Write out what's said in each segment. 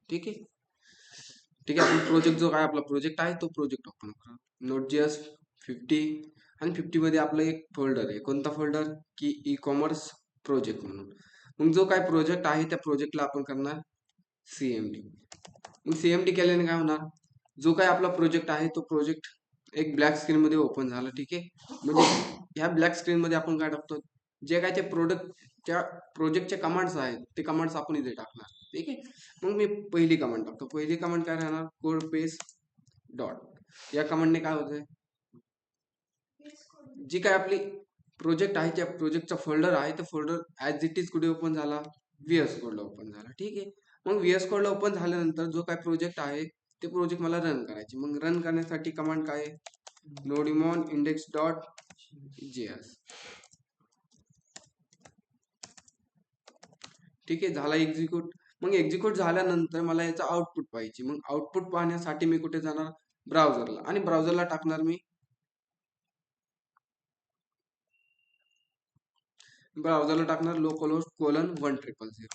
ठीक आहे. ठीक आहे, आपण प्रोजेक्ट जो काय आपला प्रोजेक्ट आहे तो प्रोजेक्ट ओपन करू. Node.js 50 आणि 50 मध्ये आपलं एक फोल्डर आहे. कोणता फोल्डर? की ई कॉमर्स प्रोजेक्ट म्हणून. मग जो काय प्रोजेक्ट आहे त्या प्रोजेक्टला आपण करणार CMD. मग CMD केल्याने काय होणार? जो काय आपला प्रोजेक्ट आहे तो प्रोजेक्ट एक ब्लॅक स्क्रीन मध्ये ओपन झाला. ठीक आहे. म्हणजे ह्या ब्लॅक स्क्रीन मध्ये आपण काय टाकतो? जे काय ते प्रोडक्टच्या प्रोजेक्टचे कमांड्स आहेत ते कमांड्स आपण इथे टाकणार. ठीक आहे. मग मी पहिली कमांड टाकतो. पहिली कमांड काय राहणार? Code paste dot. या कमांडने काय होतंय? जी काय आपली प्रोजेक्ट आहे त्या प्रोजेक्टचा फोल्डर आहे तो फोल्डर ऍज इट इज कुठे ओपन झाला? VS कोडला ओपन झाला. ठीक आहे. मग VS कोडला ओपन झाल्यानंतर जो काय प्रोजेक्ट आहे ते प्रोजेक्ट मला रन करायचे. मग रन करण्यासाठी कमांड काय आहे? nodemon index.js. ठीक आहे, झाला एक्झिक्यूट. मग एक्झिक्यूट झाल्यानंतर मला याचं आउटपुट पाहिजे. मग आउटपुट पाहण्यासाठी मी कुठे जाणार? ब्राउझरला. आणि ब्राउझरला टाकणार मी localhost colon 1000.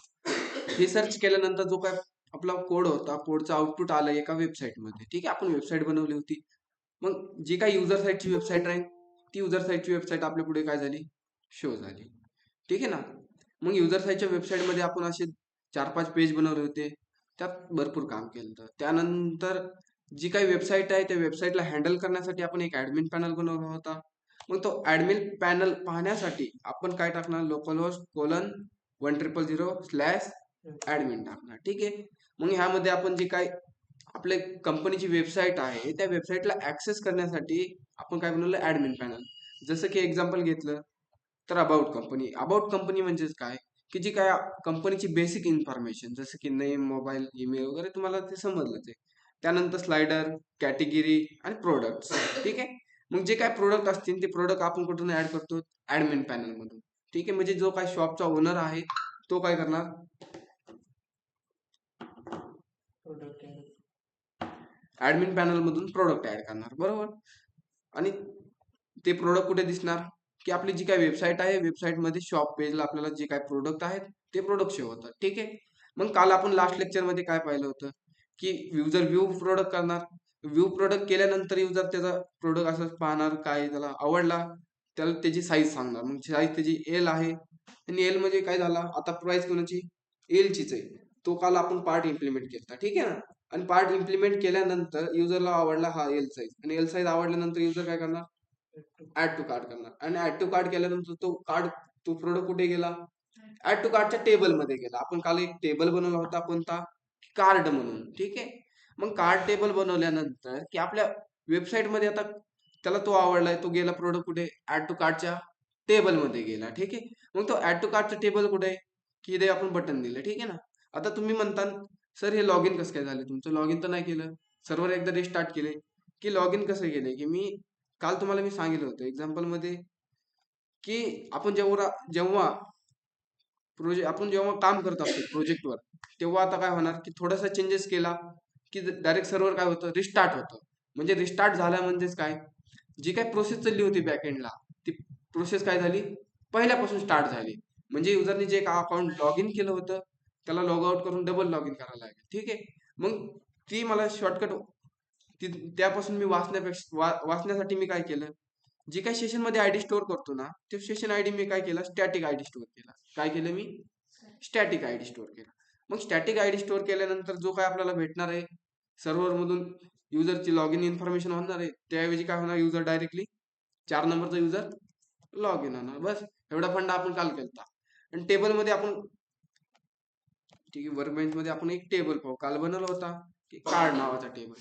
हे सर्च केल्यानंतर जो काय आपला कोड होता कोडचा आउटपुट आलं एका वेबसाईट मध्ये. ठीक आहे, आपण वेबसाईट बनवली होती. मग जी काही युजर साईटची वेबसाईट राहील ती युजर साईटची वेबसाईट आपल्या पुढे काय झाली? शो झाली. ठीक आहे ना. मग युजर साईटच्या वेबसाईट मध्ये आपण असे 4-5 पेज बनवले होते. त्यात भरपूर काम केलं होतं. त्यानंतर जी काही वेबसाईट आहे त्या वेबसाईटला हँडल करण्यासाठी आपण एक ऍडमिन पॅनल बनवला होता. मग तो ऍडमिन पॅनल पाहण्यासाठी आपण काय टाकणार? लोकलहोस्ट कोलन 1000/admin टाकणार. ठीक आहे. मग ह्यामध्ये आपण जी काय आपल्या कंपनीची वेबसाईट आहे त्या वेबसाईटला ऍक्सेस करण्यासाठी आपण काय बनवलं? Admin panel. जसं की एक्झाम्पल घेतलं तर अबाउट कंपनी. अबाउट कंपनी म्हणजेच काय? की जी काय कंपनीची बेसिक इन्फॉर्मेशन जसं की नेम, मोबाईल, ईमेल वगैरे तुम्हाला ते समजलंच आहे. त्यानंतर स्लायडर, कॅटेगरी आणि प्रोडक्ट्स. ठीक आहे. मग जे काय प्रोडक्ट असतील ते प्रोडक्ट आपण कुठून ऍड करतो? ऍडमिन पॅनल मधून. ठीक आहे. म्हणजे जो काय शॉपचा ओनर आहे तो काय करणार? ऍडमिन पॅनल मधून प्रोडक्ट ऍड करणार. बरोबर. आणि ते प्रोडक्ट कुठे दिसणार? की आपली जी काय वेबसाईट आहे वेबसाईटमध्ये शॉप पेजला आपल्याला जे काय प्रोडक्ट आहेत ते प्रोडक्ट शो होतात. ठीक आहे. मग काल आपण लास्ट लेक्चर मध्ये काय पाहिलं होतं? की युजर व्ह्यू प्रोडक्ट करणार. व्ह्यू प्रोडक्ट केल्यानंतर युजर त्याचा प्रोडक्ट असं पाहणार, काय त्याला आवडला त्याला त्याची साईज सांगणार. मग साईज त्याची एल आहे आणि एल मध्ये काय झाला? आता प्राइस कोणाची? एलचीच आहे. तो काल आपण पार्ट इम्प्लिमेंट केला. ठीक आहे ना. आणि पार्ट इम्प्लिमेंट केल्यानंतर युजरला आवडला हा एल साईज आणि एल साईज आवडल्यानंतर युजर काय करणार? ऍड टू कार्ट करणार. आणि ऍड टू कार्ट केल्यानंतर तो प्रोडक्ट कुठे गेला? ऍड टू कार्टच्या टेबल मध्ये गेला. आपण काल एक टेबल बनवला होता कोणता? कार्ड म्हणून. ठीक आहे. मग कार्ड टेबल बनवल्यानंतर की आपल्या वेबसाईट मध्ये आता त्याला तो आवडलाय तो गेला प्रोडक्ट कुठे? ऍड टू कार्टच्या टेबल मध्ये गेला. ठीक आहे. मग तो ऍड टू कार्टचं टेबल कुठे आहे? की इथे आपण बटन दिलं. ठीक आहे ना. आता तुम्ही म्हणता सर हे लॉग इन कसं काय झालं? तुमचं लॉग इन तर नाही केलं. सर्व्हर एकदा रिस्टार्ट केले की लॉग इन कसं केले? की मी काल तुम्हाला मी सांगितलं होतं एक्झाम्पल मध्ये की आपण जेव्हा जेव्हा आपण जेव्हा काम करत असतो प्रोजेक्टवर तेव्हा आता काय होणार की थोडासा चेंजेस केला की डायरेक्ट सर्व्हर काय होतं? रिस्टार्ट होतं. म्हणजे रिस्टार्ट झाला म्हणजेच काय? जी काही प्रोसेस चालली होती बॅकएंडला ती प्रोसेस काय झाली? पहिल्यापासून स्टार्ट झाली. म्हणजे युजरने जे अकाउंट लॉग इन केलं होतं त्याला लॉग आउट करून डबल लॉग इन करायला लागेल. ठीक आहे. मग ती मला शॉर्टकट त्यापासून मी वाचण्यासाठी मी काय केलं? जे काही सेशन मध्ये आयडी स्टोअर करतो ना ते सेशन आयडी मी काय केला? स्टॅटिक आयडी स्टोअर केला. काय केलं मी? स्टॅटिक आयडी स्टोअर केला. मग स्टॅटिक आयडी स्टोअर केल्यानंतर जो काय आपल्याला भेटणार आहे सर्व्हर मधून युजरची लॉग इन इन्फॉर्मेशन होणार आहे त्याऐवजी काय होणार? युजर डायरेक्टली 4 नंबरचा युजर लॉग इन होणार. बस एवढा फंडा आपण काल केलता. आणि टेबल मध्ये आपण ठीक आहे वर्कबेंच मध्ये आपण एक टेबल काल बनवला होता की कार्ड नावाचा टेबल.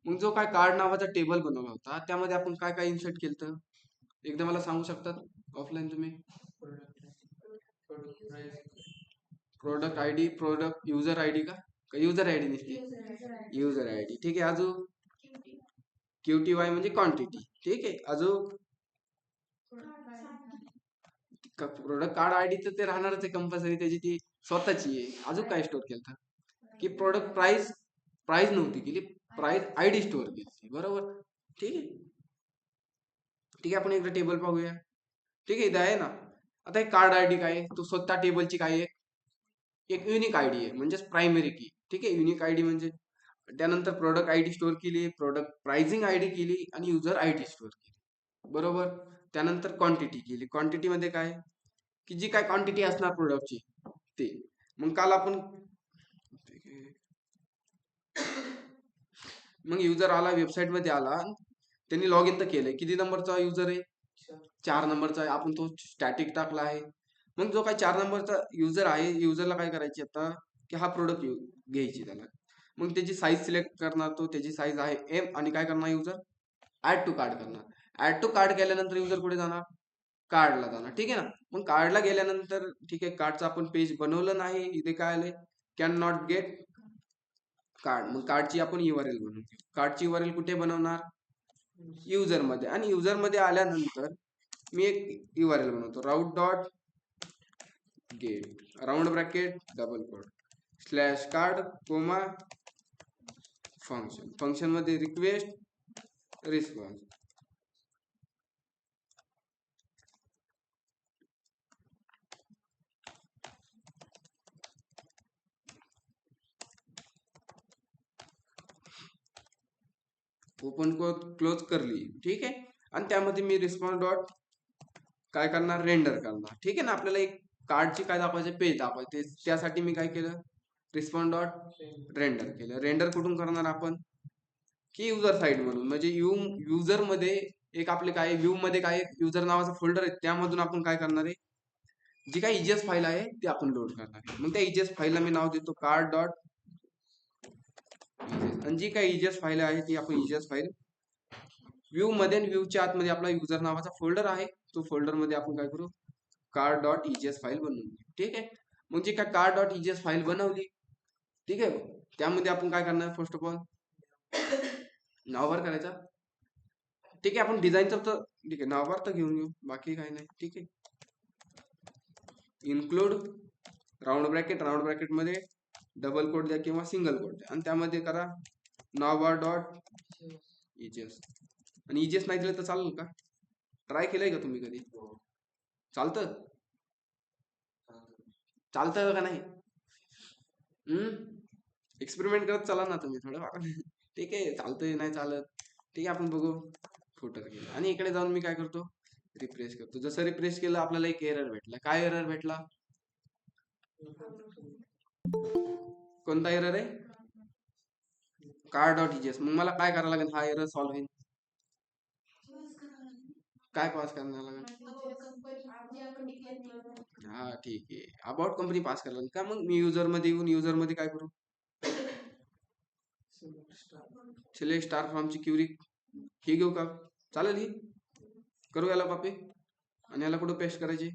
मग जो काय कार्ड नावाचा टेबल बनवला होता त्यामध्ये आपण काय काय इन्सर्ट केलं? एकदा मला सांगू शकतात ऑफलाईन तुम्ही? Product ID, product user ID का? युजर आयडी नसते? User ID. ठीक आहे. अजून QTY म्हणजे क्वांटिटी. ठीक आहे. अजून प्रोडक्ट कार्ड आयडी तर ते राहणारच आहे कंपल्सरी त्याची ती स्वतःची आहे. अजून काय स्टोअर केलं? की प्रोडक्ट प्राइस प्राइस नव्हती केली प्राइस आयडी स्टोअर केली. बरोबर. ठीक आहे. ठीक आहे. आपण एकदा टेबल पाहूया. ठीक आहे. इथं आहे ना. आता एक कार्ड आयडी काय आहे? तो स्वतः टेबलची काय आहे? एक युनिक आयडी आहे म्हणजेच प्रायमरी की. ठीक आहे. युनिक आयडी म्हणजे त्यानंतर प्रोडक्ट आयडी स्टोअर केली, प्रोडक्ट प्राइसिंग आयडी केली आणि युजर आयडी स्टोअर केली. बरोबर. त्यानंतर क्वांटिटी केली. क्वांटिटी मध्ये काय, की जी काय क्वांटिटी असणार प्रोडक्टची ते. मग काल आपण मग युजर आला, वेबसाईट मध्ये आला, त्यांनी लॉग इन तर केलंय. किती नंबरचा युजर आहे? 4 नंबरचा आहे. आपण तो स्टॅटिक टाकला आहे. मग जो काही 4 नंबरचा युजर आहे, युजरला काय करायची आता, की हा प्रोडक्ट घ्यायची त्याला. मग त्याची साईज सिलेक्ट करणार, तो त्याची साईज आहे एम, आणि काय करणार युजर, ऍड टू कार्ड करणार. ऍड टू कार्ड केल्यानंतर युजर कुठे जाणार, कार्डला जाणार. ठीक आहे ना. मग कार्डला गेल्यानंतर ठीक आहे, कार्डचं आपण पेज बनवलं नाही, इथे काय आलंय, कॅन नॉट गेट कार्ड. मग कार्डची आपण URL बनवू. कार्डची URL कुठे बनवणार, युजर मध्ये. आणि युजर मध्ये आल्यानंतर मी एक URL बनवतो, route dot get round bracket double quote slash card comma function. Function मध्ये रिक्वेस्ट रिस्पॉन्स. ओपन क्लोज करली. ठीक आहे. आणि त्यामध्ये मी रिस्पॉन्स डॉट काय करणार, रेंडर करणार. ठीक आहे ना. आपल्याला एक कार्डची काय दाखवायचे, पेज दाखवायचे, त्यासाठी मी काय केलं, रिस्पॉन्स डॉट रेंडर केलं. रेंडर कुठून करणार आपण, की युजर साईड म्हणून. म्हणजे युजर मध्ये एक आपले काय, व्ह्यू मध्ये काय युजर नावाचा फोल्डर आहे, त्यामधून आपण काय करणार आहे, जी काही EJS फाईल आहे ती आपण लोड करणार आहे. मग त्या EJS फाईलला मी नाव देतो कार्ड डॉट EJS. आणि जी काही EJS फाईल आहे ती आपण EJS फाईल व्ह्यू मध्ये, आणि व्ह्यूच्या आतमध्ये आपला युजर नावाचा फोल्डर आहे, तो फोल्डर मध्ये आपण काय करू, कार्ड डॉट EJS फाईल बनवून घेऊ. ठीक आहे. मग जी काय कार्ड डॉट EJS फाईल बनवली, ठीक आहे, त्यामध्ये आपण काय करणार, फर्स्ट ऑफ ऑल नावभार करायचा. ठीक आहे. आपण डिझाईनचं तर ठीक आहे, नावभार तर घेऊन घेऊ, बाकी काही नाही. ठीक आहे. इन्क्लूड राऊंड ब्रॅकेट मध्ये डबल कोड द्या किंवा सिंगल कोड द्या, आणि त्यामध्ये करा नावभार डॉट EJS. आणि EJS नाही दिलं तर चालेल का, ट्राय केलंय का तुम्ही कधी, चालतं चालतं का नाही, एक्सपेरिमेंट करत चला ना तुम्ही थोडं. ठीक आहे. चालतंय नाही चालत, ठीक आहे, आपण बघू. फुटर केलं आणि इकडे जाऊन मी काय करतो, रिफ्रेश करतो. जसं रिफ्रेश केलं आपल्याला एक एरर भेटला. काय एरर भेटला, कोणता एरर आहे, कार्ड डॉट EJS. मग मला काय करावं लागेल, हा एरर सॉल्व्ह होईल, काय पास करायला लागेल, हा ठीक आहे, अबाउट कंपनी पास करायला लागेल का. मग मी युजर मध्ये येऊन युजर मध्ये काय करू, सिलेक्ट स्टार फ्रॉमची क्युरी ही घेऊ का, चालेल, ही करू, याला कॉपी आणि याला कुठं पेस्ट करायची,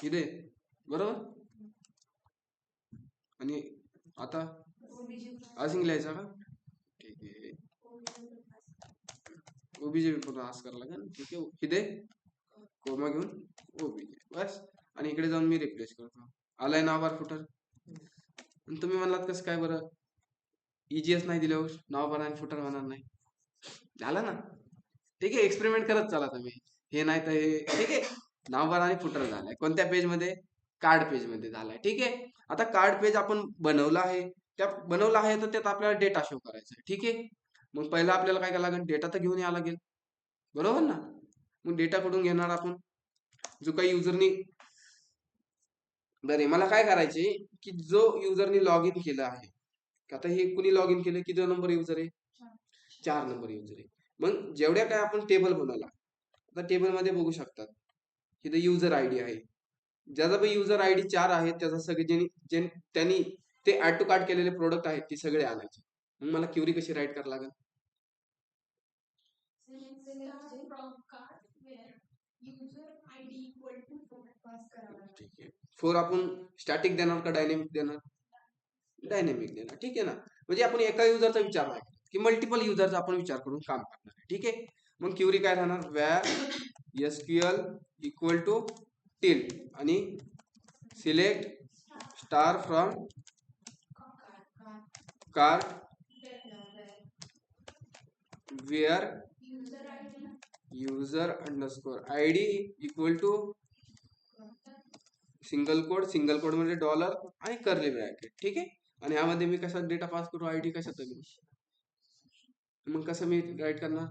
इथे, बरोबर. आणि आता असिंग लिहायचा का, ठीक आहे, OBJ पास करायला लागेल. ठीक आहे. इथे कोमा घेऊन OBJ बस. आणि इकडे जाऊन मी रिप्लेस करतो, आलाय नावभार फुटर. तुम्ही म्हणलात कसं काय बरं, EJS नाही दिल्यावर नावभार आणि फुटर होणार नाही, झालं ना. ठीक आहे. एक्सपेरिमेंट करत चला तुम्ही, हे नाही तर हे. ठीक आहे. नावभार आणि फुटर झालाय कोणत्या पेज मध्ये, कार्ड पेज मध्ये झालाय. ठीक आहे. आता कार्ड पेज आपण बनवलं आहे, बनवलं आहे तर त्यात आपल्याला डेटा शो करायचा आहे. ठीक आहे. मग पहिला आपल्याला काय करायला लागेल, डेटा तर घेऊन यावं लागेल, बरोबर ना. मग डेटा कुठून घेणार आपण, जो काही युजरनी, बरे मला काय करायचे, की जो युजरनी लॉग इन केलं आहे, आता हे कुणी लॉग इन केलं, किती नंबर युजर आहे, 4 नंबर युजर आहे. मग जेवढ्या काय आपण टेबल बनवला, आता टेबल मध्ये बघू शकतात, इथे युजर आयडी आहे, ज्याचा पण युजर आयडी 4 आहे, त्याचा सगळे त्यांनी ते ऍड टू कार्ट केलेले प्रोडक्ट आहेत ते सगळे आणायचे. मग मला क्युरी कशी राईट करायला लागेल, ठीक आहे. 4 आपण स्टॅटिक देणार का डायनेमिक देणार, डायनेमिक देणार. ठीक आहे ना. म्हणजे आपण एका युजरचा विचार नाही करत, की मल्टिपल युजरचा आपण विचार करून काम करणार आहे. ठीक आहे. मग क्युरी काय राहणार, var SQL equal to tilt आणि select star from card where user underscore ID equal to single code मध्ये डॉलर आणि कर्ली ब्रॅकेट. ठीक आहे. आणि यामध्ये मी कसा डेटा पास करू, आयडी कशाचा मी, मग कसं मी राईट करणार,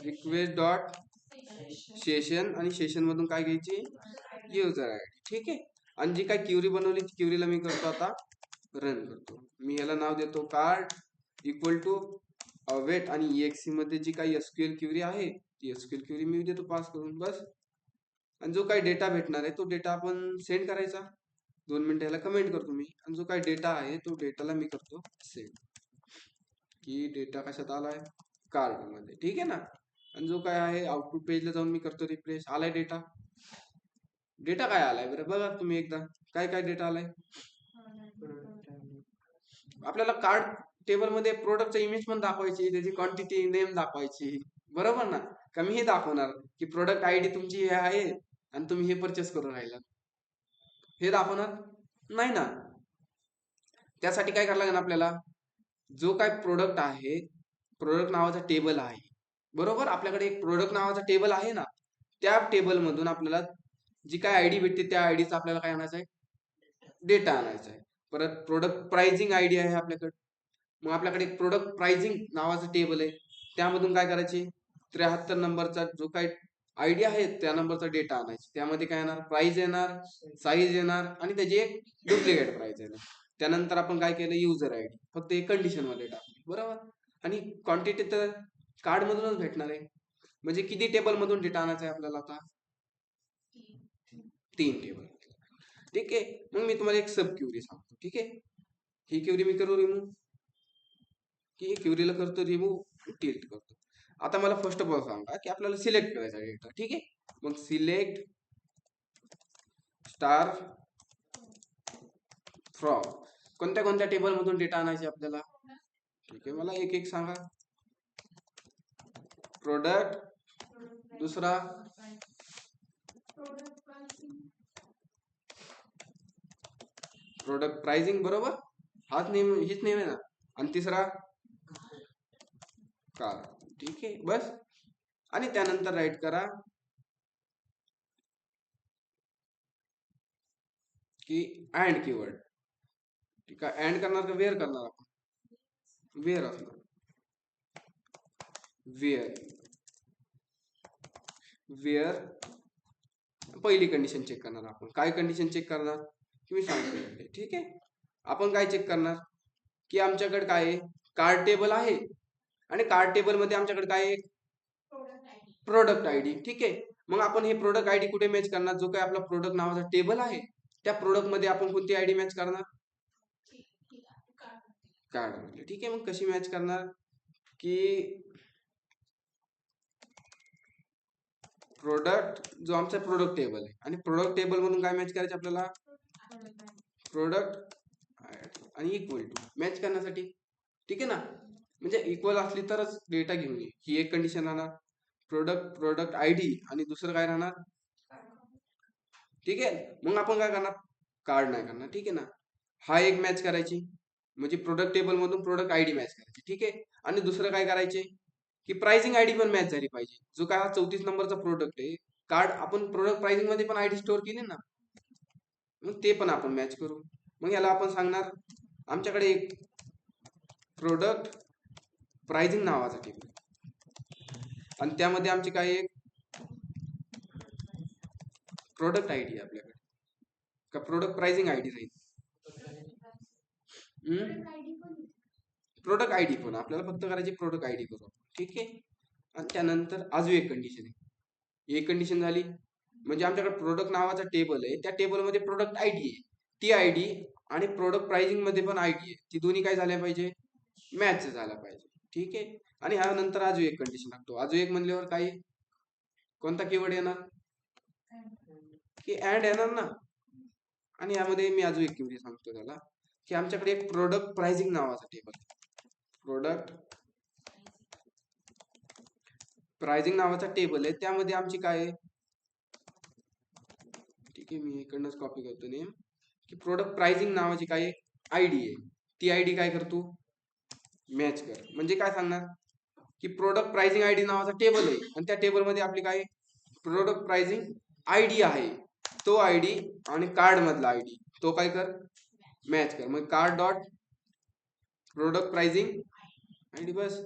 रिक्वेस्ट डॉट सेशन आणि सेशन मधून काय घ्यायची, युजर आयडी. ठीक आहे. आणि जी काय क्युरी बनवली ती क्युरीला मी करतो आता रन करतो. मी याला नाव देतो कार्ड इक्वल टू वेट आणि EXE मध्ये जी काही SQL क्युरी आहे ती SQL क्युरी मी देतो पास करून, बस. आणि जो काही डेटा भेटणार आहे तो डेटा आपण सेंड करायचा. 2 मिनिटं याला कमेंट करतो मी. आणि जो काही डेटा आहे तो डेटाला मी करतो सेंड, की डेटा कशात आलाय, कार्ड मध्ये. ठीक आहे ना. आणि जो काय आहे आउटपुट पेजला जाऊन मी करतो रिफ्रेश, आलाय डेटा. डेटा काय आलाय बरं बघा तुम्ही एकदा, काय काय डेटा आलाय. आपल्याला कार्ड टेबल मध्ये प्रोडक्टचा इमेज पण दाखवायची, त्याची क्वांटिटी नेम दाखवायची, बरोबर ना. का मी हे दाखवणार की प्रोडक्ट आयडी तुमची हे आहे आणि तुम्ही हे परचेस करून राहिला, हे दाखवणार नाही ना. त्यासाठी काय करावं लागेल आपल्याला, जो काय प्रोडक्ट आहे, प्रोडक्ट नावाचा टेबल आहे, बरोबर. आपल्याकडे एक प्रोडक्ट नावाचा टेबल आहे ना, त्या टेबल मधून आपल्याला जी काय आयडी भेटते त्या आयडीचा आपल्याला काय आणायचं आहे, डेटा आणायचा आहे. परत प्रोडक्ट प्राइसिंग आयडी आहे आपल्याकडे, मग आपल्याकडे एक प्रोडक्ट प्राइसिंग नावाचं टेबल आहे, त्यामधून काय करायचे, 73 नंबरचा जो काय आयडी आहे त्या नंबरचा डेटा आणायचा. त्यामध्ये काय येणार, प्राइस येणार, साईज येणार आणि त्याची एक डुप्लिकेट प्राइस येणार. त्यानंतर आपण काय केलं, युजर आयडी फक्त एक कंडिशन मध्ये टाकली, बरोबर. आणि क्वांटिटी तर कार्ड मधूनच भेटणार आहे. म्हणजे किती टेबल मधून डेटा आणायचा आहे आपल्याला आता, 3 टेबल. ठीक आहे. मग मी तुम्हाला एक सब क्युरी सांगतो. ठीक आहे. ही क्युरी मी करू रिमूव्ह, की क्युरीला करतो रिमूव्ह, डिलीट करतो. आता मला फर्स्ट ऑफ ऑल सांगा की आपल्याला सिलेक्ट करायचा डेटा. ठीक आहे. मग सिलेक्ट स्टार फ्रॉम, कोणत्या कोणत्या टेबल मधून डेटा आणायचे आपल्याला. ठीक आहे. मला एक एक सांगा. प्रोडक्ट, दुसरा प्रोडक्ट प्राइसिंग, बरोबर, हाच नेम, हीच नेम आहे ना. आणि तिसरा कार. ठीक आहे, बस. आणि त्यानंतर राईट करा की अँड कीवर्ड. ठीक आहे. अँड करणार का वेअर करणार आपण, वेअर असणार, वेअर, वेअर पहिली कंडिशन चेक करणार आपण. काय कंडिशन चेक करणार की मी सांगतो. ठीक आहे. आपण काय चेक करणार की आमच्याकडे काय आहे, कार्ड टेबल आहे आणि कार्ड टेबल मध्ये आमच्याकडे काय आहे, प्रोडक्ट आयडी. ठीक आहे. मग आपण हे प्रोडक्ट आयडी कुठे मॅच करणार, जो काही आपला प्रोडक्ट नावाचा टेबल आहे त्या प्रोडक्ट मध्ये आपण कोणती आयडी मॅच करणार, कार्ड मध्ये. ठीक आहे. मग कशी मॅच करणार की प्रोडक्ट, जो आमचा प्रोडक्ट टेबल आहे आणि प्रोडक्ट टेबल मधून काय मॅच करायचे आपल्याला, प्रोडक्ट आणि इक्वल टू मॅच करण्यासाठी. ठीक आहे ना. म्हणजे इक्वल असली तरच डेटा घेऊन ये, ही एक कंडिशन राहणार. प्रोडक्ट, प्रोडक्ट आयडी आणि दुसरं काय राहणार. ठीक आहे. मग आपण काय करणार, कार्ड नाही करणार. ठीक आहे ना. हा एक मॅच करायची, म्हणजे प्रोडक्ट टेबल मधून प्रोडक्ट आयडी मॅच करायची. ठीक आहे. आणि दुसरं काय करायचे की प्राइसिंग आयडी पण मॅच झाली पाहिजे. जो काय 34 नंबरचा प्रोडक्ट आहे, कार्ड आपण प्रोडक्ट प्राइसिंग मध्ये पण आयडी स्टोअर केली ना, मग ते पण आपण मॅच करू. मग याला आपण सांगणार आमच्याकडे एक प्रोडक्ट प्राइसिंग नावाचा टेबल आणि त्यामध्ये आमची काय एक प्रोडक्ट आयडी आहे आपल्याकडे, का प्रोडक्ट प्राइसिंग आयडी राहील. प्रोडक्ट आयडी पण आपल्याला फक्त करायची प्रोडक्ट आयडी करू. ठीक आहे. आणि त्यानंतर अजून एक कंडिशन आहे, एक कंडिशन झाली म्हणजे आमच्याकडे प्रोडक्ट नावाचा टेबल आहे, त्या टेबल मध्ये प्रोडक्ट आयडी आहे, ती आयडी आणि प्रोडक्ट प्राइसिंग मध्ये पण आयडी आहे, ती दोन्ही काय झाल्या पाहिजे, मॅच झाला पाहिजे. ठीक आहे. आणि ह्या नंतर अजून एक कंडिशन लागतो. अजून एक म्हणल्यावर काय, कोणता कीवर्ड येणार की ऍड येणार ना. आणि यामध्ये मी अजून एक कीवर्ड सांगतो त्याला, की आमच्याकडे एक प्रोडक्ट प्राइसिंग नावाचा टेबल, प्रोडक्ट प्राइसिंग नावाचा टेबल आहे, त्यामध्ये आमची काय आहे. ठीक आहे. मी इकडनंच कॉपी करतो नेम, की प्रोडक्ट प्राइसिंग नावाची काय आयडी आहे, ती आयडी काय करतो, मॅच कर. म्हणजे काय सांगणार की प्रोडक्ट प्राइसिंग आयडी नावाचा टेबल आहे आणि त्या टेबल मध्ये आपली काय प्रोडक्ट प्राइसिंग आयडी आहे, तो आयडी आणि कार्ड मधला आयडी तो काय कर मॅच कर. मग कार्ड डॉट प्रोडक्ट प्राइसिंग आणि बस.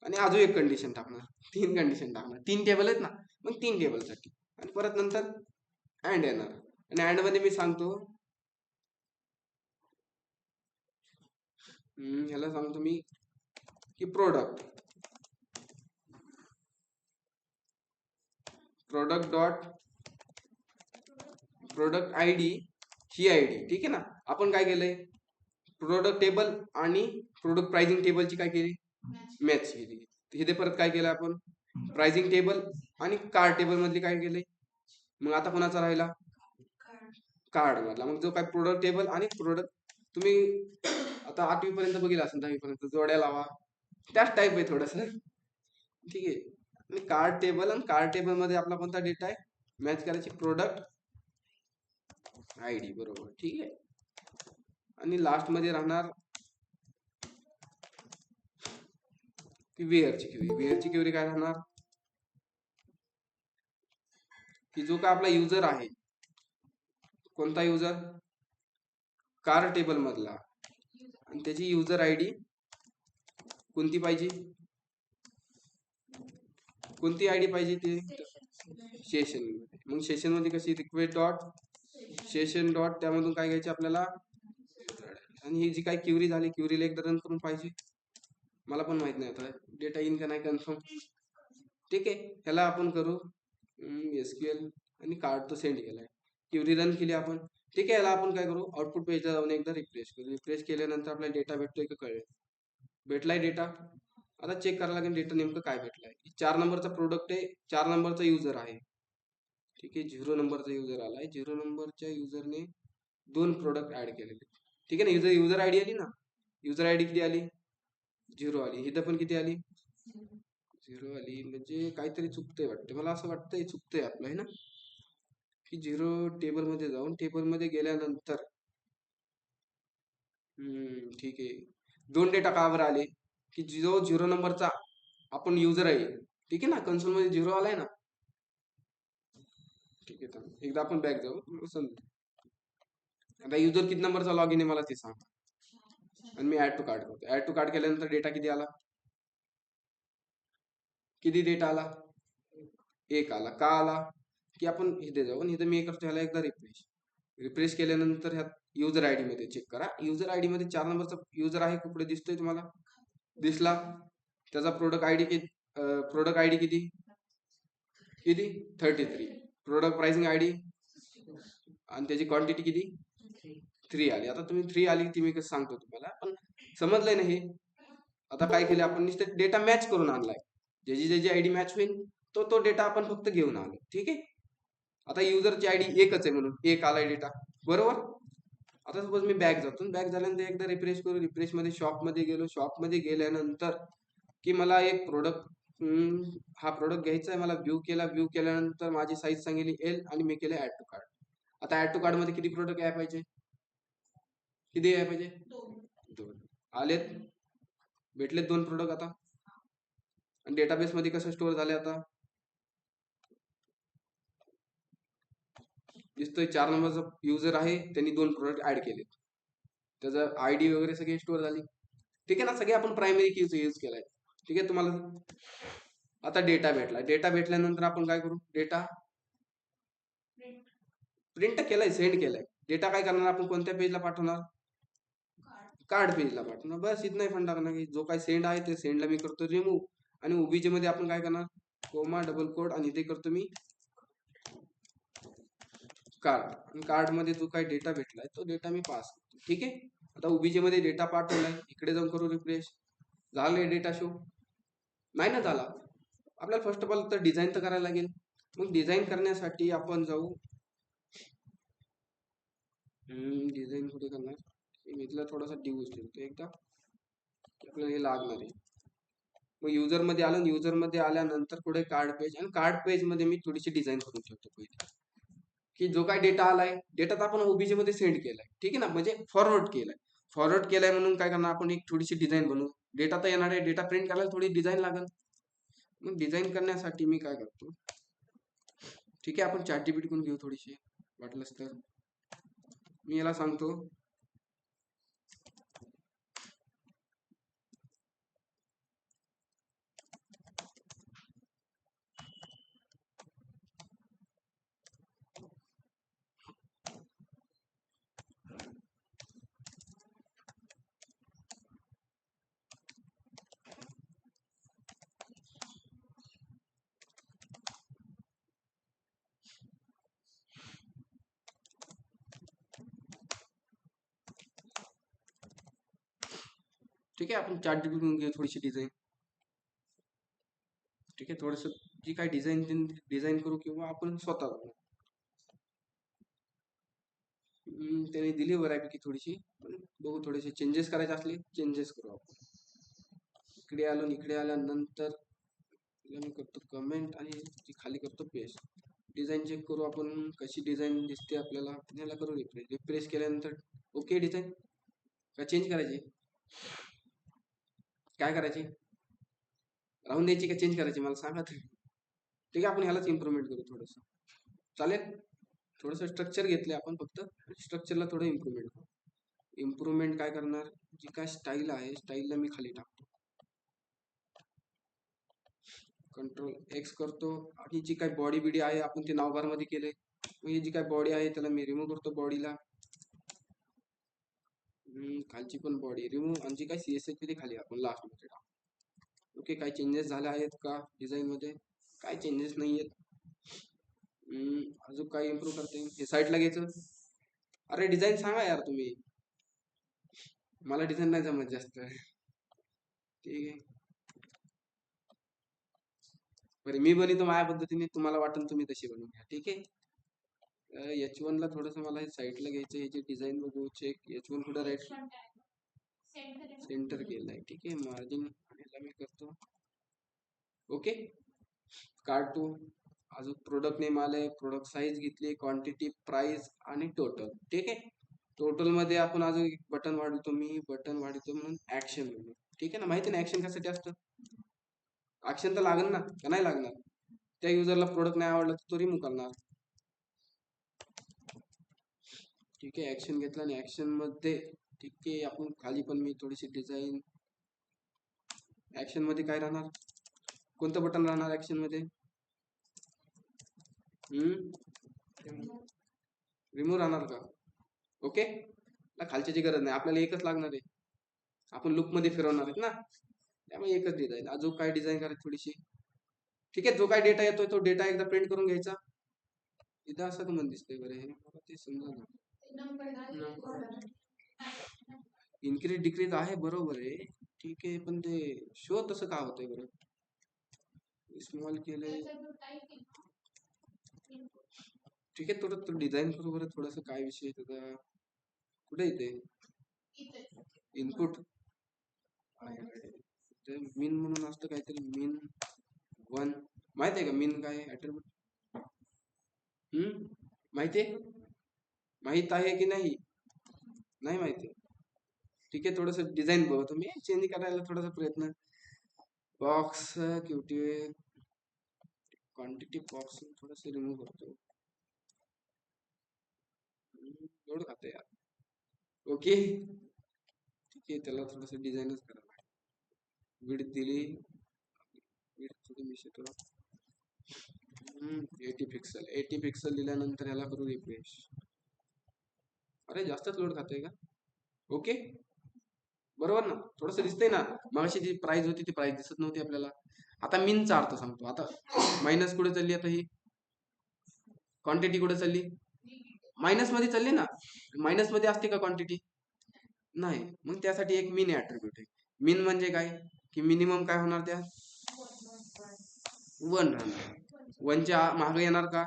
आणि अजून एक कंडिशन टाकणार, 3 कंडिशन टाकणार, 3 टेबल आहेत ना, मग 3 टेबलसाठी. आणि परत नंतर अँड येणार. आणि अँड मध्ये मी सांगतो, ह्याला सांगतो मी की product dot product I D he I D. ठीक आहे ना. आपण काय केलंय, प्रोडक्ट टेबल आणि प्रोडक्ट प्राइसिंग टेबलची काय केली, मॅच केली. इथे परत काय केलं आपण, प्राइसिंग टेबल आणि कार्ड टेबल मधली काय केले. मग आता कोणाचा राहिला, कार्ड मधला. मग जो काय प्रोडक्ट टेबल आणि प्रोडक्ट, तुम्ही आता 8वी पर्यंत बघितलं असेल, 10वी पर्यंत जोड्या लावा, त्याच टाईप आहे थोडस. ठीक आहे. आणि कार्ड टेबल, आणि कार्ड टेबल मध्ये आपला कोणता डेटा आहे, मॅच करायची प्रोडक्ट आय डी. बरोबर. ठीक आहे. आणि लास्ट मध्ये राहणार की वेअरची क्वेरी. वेअरची क्वेरी काय राहणार, की जो का आपला युजर आहे, कोणता युजर, कार टेबल मधला, आणि त्याची युजर आय डी कोणती पाहिजे, कोणती आय डी पाहिजे ते सेशन. मग सेशन मध्ये कशी, रिक्वेस्ट डॉट सेशन डॉट, त्यामधून काय घ्यायचे आपल्याला. आणि ही जी काय क्वेरी झाली, क्वेरीला एकदा रन करून पाहिजे. मला पण माहित नाही आता डेटा येईन का नाही कन्फर्म. ठीक आहे. ह्याला आपण करू एसक्यूएल, आणि कार्ड तो सेंड केलाय, क्वेरी रन केली आपण. ठीक आहे. याला आपण काय करू, आउटपुट पेजला जाऊन एकदा रिफ्रेश करू. रिफ्रेश केल्यानंतर आपल्याला डेटा भेटतोय का, कळेल. भेटलाय डेटा. आता चेक करायला लागेल डेटा नेमकं काय भेटलाय. 4 नंबरचा प्रोडक्ट आहे, 4 नंबरचा युजर आहे. ठीक आहे. 0 नंबरचा युजर आलाय. 0 नंबरच्या युजरने 2 प्रोडक्ट ऍड केलेले. ठीक आहे ना. युजर आयडी आली ना, युजर आयडी किती आली, 0 आली. इथं पण किती आली, 0 आली. म्हणजे काहीतरी चुकतंय वाटतं, मला असं वाटतंय चुकतंय आपलं, आहे ना. की 0 टेबल मध्ये जाऊन, टेबल मध्ये गेल्यानंतर, ठीक आहे, 2 डेटा का बरं आले, की जो 0 नंबरचा आपण युजर आहे, ठीक आहे ना, कन्सोल मध्ये 0 आलाय ना. ठीक आहे. तर एकदा आपण बॅक जाऊ, समजू. आता युजर किती नंबरचा लॉग इन आहे मला ते सांग, आणि मी ऍड टू कार्ड करतो. ऍड टू कार्ड केल्यानंतर डेटा किती आला, किती डेटा आला, 1 आला. का आला, की आपण इथे जाऊ, आणि इथे मी करतो ह्याला एकदा रिफ्रेश. रिफ्रेश केल्यानंतर ह्यात युजर आयडी मध्ये चेक करा. युजर आयडी मध्ये 4 नंबरचा युजर आहे, कुठे दिसतोय तुम्हाला, दिसला. त्याचा प्रोडक्ट आयडी किती किती 33. प्रोडक्ट प्राइसिंग आयडी आणि त्याची क्वांटिटी किती 3 आली. आता तुम्ही 3 आली ती मी कसं सांगतो तुम्हाला, पण समजलंय ना हे. आता काय केलं आपण, नुसतं डेटा मॅच करून आणलाय. ज्याची आयडी मॅच होईल तो डेटा आपण फक्त घेऊन आलो. ठीक आहे. आता युजरची आयडी एकच आहे म्हणून 1 आलाय डेटा. बरोबर. आता सपोज मी बॅक जातो, बॅक झाल्यानंतर एकदा रिफ्रेश करू. रिफ्रेश मध्ये शॉप मध्ये गेलो. शॉप मध्ये गेल्यानंतर की मला एक प्रोडक्ट, हा प्रोडक्ट घ्यायचा आहे मला. व्ह्यू केला. व्ह्यू केल्यानंतर माझी साईज सांगितली एल, आणि मी केलं ऍड टू कार्ड. आता ऍड टू कार्ड मध्ये किती प्रोडक्ट यायला पाहिजे, किती यायला पाहिजे, 2 आलेत. भेटलेत 2 प्रोडक्ट. आता आणि डेटाबेस मध्ये कसं स्टोअर झाले, आता दिसतोय 4 नंबरचा युजर आहे, त्यांनी 2 प्रोडक्ट ऍड केले, त्याचं आयडी वगैरे सगळी स्टोअर झाली. ठीक आहे ना. सगळे आपण प्रायमरी कीज यूज केलाय. ठीक आहे. तुम्हाला आता डेटा भेटला. डेटा भेटल्यानंतर आपण काय करू, डेटा प्रिंट केलाय, सेंड केलाय. डेटा काय करणार आपण, कोणत्या पेजला पाठवणार, कार्ड पेजला पाठवणार. बस इथं नाही फंड टाकणार, की जो काय सेंड आहे ते सेंडला मी करतो रिमूव्ह. आणि ओबीजे मध्ये आपण काय करणार, कोमा डबल कोड, आणि इथे करतो मी कार्ड. आणि कार्ड मध्ये जो काही डेटा भेटलाय तो डेटा मी पास करतो. ठीक आहे. आता ओबीजे मध्ये डेटा पाठवलाय. इकडे जाऊन करू रिफ्रेश. झालंय डेटा शो, नाही ना झाला. आपल्याला फर्स्ट ऑफ ऑल तर डिझाईन तर करायला लागेल. मग डिझाईन करण्यासाठी आपण जाऊ, डिझाईन कुठे करणार, मी इथला थोडासा डिव्यूज ठेवतो एकदा, आपल्याला हे लागणार आहे. मग युजर मध्ये आलं. युजर मध्ये आल्यानंतर पुढे कार्ड पेज, आणि कार्ड पेज मध्ये मी थोडीशी डिझाईन करून ठेवतो पहिले, की जो काय डेटा आलाय, डेटा तर आपण ओबीजे मध्ये सेंड केलाय. ठीक आहे ना, म्हणजे फॉरवर्ड केलाय. फॉरवर्ड केलाय म्हणून काय करणार आपण, एक थोडीशी डिझाईन बनवू. डेटा तर येणार आहे, डेटा प्रिंट करायला थोडी डिझाईन लागेल. मग डिझाईन करण्यासाठी मी काय करतो, ठीक आहे, आपण चॅट जीपीटी कडून घेऊ थोडीशी वाटलंच तर. मी याला सांगतो ठीक आहे, आपण चार्ट घेऊ थोडीशी डिझाईन. ठीक आहे, थोडस जी काय डिझाईन करू किंवा आपण स्वतः बनवू. त्याने दिली बऱ्यापैकी थोडीशी, पण बघू थोडेसे चेंजेस करायचे असले चेंजेस करू आपण. इकडे आलो, इकडे आल्यानंतर मी करतो कमेंट आणि ती खाली करतो पेस्ट. डिझाईन चेक करू आपण कशी डिझाईन दिसते आपल्याला. याला करू रिफ्रेश केल्यानंतर ओके डिझाईन का चेंज करायची, काय करायची, राहून द्यायची का चेंज करायची मला सांगा तरी. ठीक आहे, आपण ह्यालाच इम्प्रूव्हमेंट करू थोडस, चालेल. थोडंसं स्ट्रक्चर घेतले आपण फक्त, स्ट्रक्चरला थोडं इम्प्रूव्हमेंट करू. इम्प्रूव्हमेंट काय करणार, जी काय स्टाईल आहे स्टाईलला मी खाली टाकतो, कंट्रोल एक्स करतो. आणि जी काही बॉडी बिडी आहे आपण ते नावबार मध्ये केले. ही जी काही बॉडी आहे त्याला मी रिमूव्ह करतो, बॉडीला खालची पण बॉडी रिमूव्ह, आणि जी काही सीएसएच खाली आपण लास्ट मध्ये टाकतो. ओके, काही चेंजेस झाले आहेत का डिझाईन मध्ये, काय चेंजेस नाही आहेत. अजून काय इम्प्रूव्ह करते, हे साईडला घ्यायचं. अरे डिझाईन सांगा यार तुम्ही, मला डिझाईन नाही जमत जास्त. ठीक आहे, बरं मी बनवतो माझ्या पद्धतीने, तुम्हाला वाटेल तुम्ही तशी बनवून घ्या. ठीक आहे, H1 ला थोडस मला हे साईडला घ्यायचं, ह्याची डिझाईन बघू. चेक H1 कुठं राईट सेंटर केलाय. ठीक आहे, मार्जिन मी करतो ओके. कार्ड अजून प्रोडक्ट नेम आलंय, प्रोडक्ट साईज घेतली, क्वांटिटी, प्राइस आणि टोटल. ठीक आहे, टोटल मध्ये आपण अजून एक बटन वाढवतो, मी बटन वाढवतो म्हणून ऍक्शन म्हणून. ठीक आहे ना, माहिती ना ऍक्शन कशासाठी असतं. ऍक्शन तर लागेल ना का नाही लागणार, त्या युजरला प्रोडक्ट नाही आवडला तर तो रिमूव्ह करणार. ठीक आहे, ऍक्शन घेतला आणि ऍक्शन मध्ये ठीक आहे आपण खाली पण मी थोडीशी डिझाईन. ऍक्शन मध्ये काय राहणार, कोणतं बटन राहणार ऍक्शन मध्ये, रिमूव्ह राहणार का. ओके, खालच्याची गरज नाही, आपल्याला एकच लागणार आहे, आपण लुक मध्ये फिरवणार आहेत ना, त्यामुळे एकच डिझाईन. अजून काय डिझाईन करायची थोडीशी. ठीक आहे, जो काय डेटा येतोय तो डेटा एकदा प्रिंट करून घ्यायचा. इथं असं का मन दिसतंय बरं, हे मला ते समजा ना. इन्क्रीज डिक्रीज आहे बरोबर आहे, ठीक आहे, पण ते शो तसं का होतंय बरं. स्मॉल केलंय, ठीक आहे, थोडं डिझाईन करू बरं थोडस, काय विषय त्याचा, कुठे येते इनपुट, मिन म्हणून असतं काहीतरी, मिन 1 माहित आहे का, मिन काय ऍट्रिब्यूट, माहिती आहे, माहित आहे की नाही, नाही माहिती. ठीक आहे, थोडस डिझाईन बघा तुम्ही, चेंज करायला थोडासा प्रयत्न. बॉक्स क्यूटी क्वांटिटी बॉक्स थोडस रिमूव्ह करतो, लोड खाते यार. ओके, ठीक आहे, त्याला थोडस डिझाईनच करायला. विड्थ दिली, विड्थ थोडी मिशी थोडा 80 पिक्सल दिल्यानंतर ह्याला करू रिफ्रेश. अरे जास्तच लोड खातोय का. ओके, बरोबर ना, थोडस दिसतंय ना, मगाशी जी प्राइस होती ती प्राइस दिसत नव्हती आपल्याला. आता मिनचा अर्थ सांगतो, आता मायनस कुठे चालली, आता ही क्वांटिटी कुठे चालली, मायनस मध्ये चालली ना, मायनस मध्ये असते का क्वांटिटी, नाही. मग त्यासाठी एक मिन ऍट्रिब्यूट आहे. मिन म्हणजे काय, की मिनिमम काय होणार, त्या 1 राहणार, 1च्या मागे येणार का,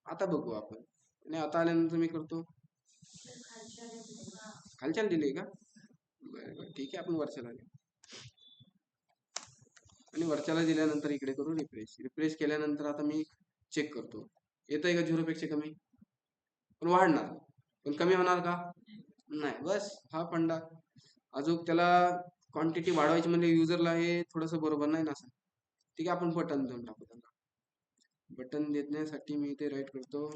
आता बघू आपण. आणि आता आल्यानंतर मी करतो, खालच्याला दिले का, बरं ठीक आहे, आपण वरच्याला आले आणि वरच्याला दिल्यानंतर इकडे करू रिफ्रेश. रिफ्रेश केल्यानंतर आता मी चेक करतो, येतोय का 0 पेक्षा कमी, पण वाढणार, पण कमी होणार का नाही, बस हा फंडा. अजून त्याला क्वांटिटी वाढवायची म्हणजे युजरला हे थोडस बरोबर नाही ना, ठीक आहे, आपण बटन देऊन टाकू त्यांना. बटन देण्यासाठी मी इथे राईट करतो,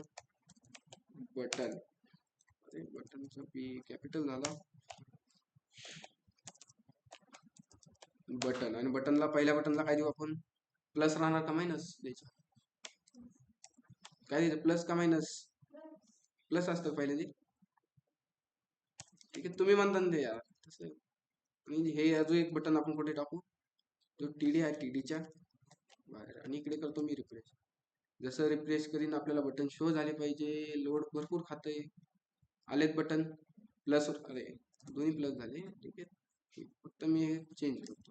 बटन, अरे बटनचा पी कॅपिटल झाला, बटन. आणि बटनला पहिल्या बटनला काय देऊ आपण, प्लस राहणार का मायनस द्यायचं, काय द्यायचं, प्लस का मायनस, प्लस असतं पहिले ते. ठीक आहे, तुम्ही म्हणता ना ते यार तसं. आणि हे अजून एक बटन आपण कुठे टाकू, जो टीडी आहे टीडीच्या बाहेर, आणि इकडे करतो मी रिफ्रेश. जसं रिफ्रेश करीन आपल्याला बटन शो झाले पाहिजे, लोड भरपूर खातंय, आलेत बटन प्लस, अरे दोन्ही प्लस झाले, ठीक आहे. फक्त मी चेंज करतो.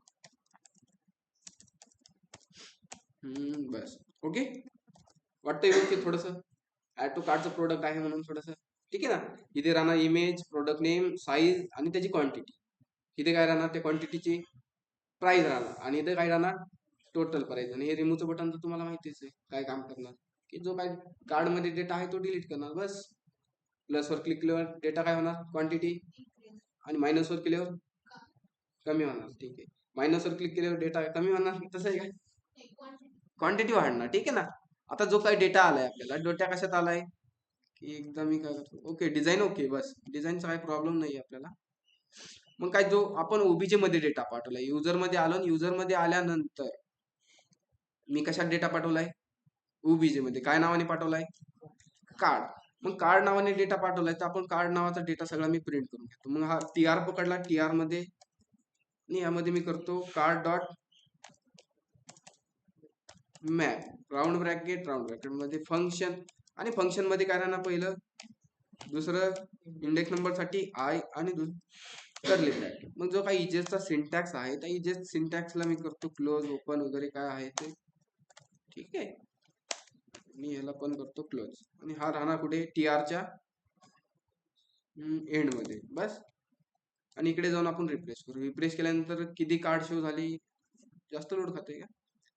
बस ओके. वाटतंय व्यवस्थित थोडस. ऍड टू कार्डचं प्रोडक्ट आहे म्हणून थोडस ठीक आहे ना. इथे राहणार इमेज, प्रोडक्ट नेम, साईज आणि त्याची क्वांटिटी. इथे काय राहणार, त्या क्वांटिटीची प्राइस राहणार आणि इथे काय राहणार, टोटल प्राइस. आणि हे रिमूव्हचं बटन तर तुम्हाला माहितीच आहे काय काम करणार, की जो काय कार्डमध्ये डेटा आहे तो डिलीट करणार बस. प्लसवर क्लिक केल्यावर डेटा काय होणार, क्वांटिटी, आणि मायनसवर केल्यावर कमी होणार. ठीक आहे, मायनसवर क्लिक केल्यावर डेटा कमी होणार, तसं आहे काय, क्वांटिटी वाढणार. ठीक आहे ना. आता जो काही डेटा आलाय आपल्याला, डेटा कशात आलाय की एकदा मी काय करतो, ओके डिझाईन, ओके बस डिझाईनचा काही प्रॉब्लेम नाही आपल्याला. मग काय, जो आपण ओबीजे मध्ये डेटा पाठवलाय, युजर मध्ये आलो, युजर मध्ये आल्यानंतर मी कशात डेटा पाठवलाय, ओबीजे मध्ये काय नावाने पाठवलाय, कार्ड. मग कार्ड नावाने डेटा पाठवलाय तर आपण कार्ड नावाचा डेटा सगळा मी प्रिंट करून घेतो. मग हा टीआर पकडला, टीआर मध्ये आणि यामध्ये मी करतो card dot map, round bracket मध्ये फंक्शन. आणि फंक्शन मध्ये काय राहणार, पहिलं दुसरं इंडेक्स नंबर साठी आय आणि करली ब्रॅकेट. मग जो काही इजेसचा सिंटॅक्स आहे त्या इजेस सिंटॅक्सला मी करतो क्लोज, ओपन वगैरे काय आहे ते. ठीक आहे, मी याला पण करतो क्लोज. आणि हा राहणार कुठे, टीआरच्या एंड मध्ये बस. आणि इकडे जाऊन आपण रिफ्रेश करू. रिफ्रेश केल्यानंतर किती कार्ड शो झाली, जास्त लोड खाते का,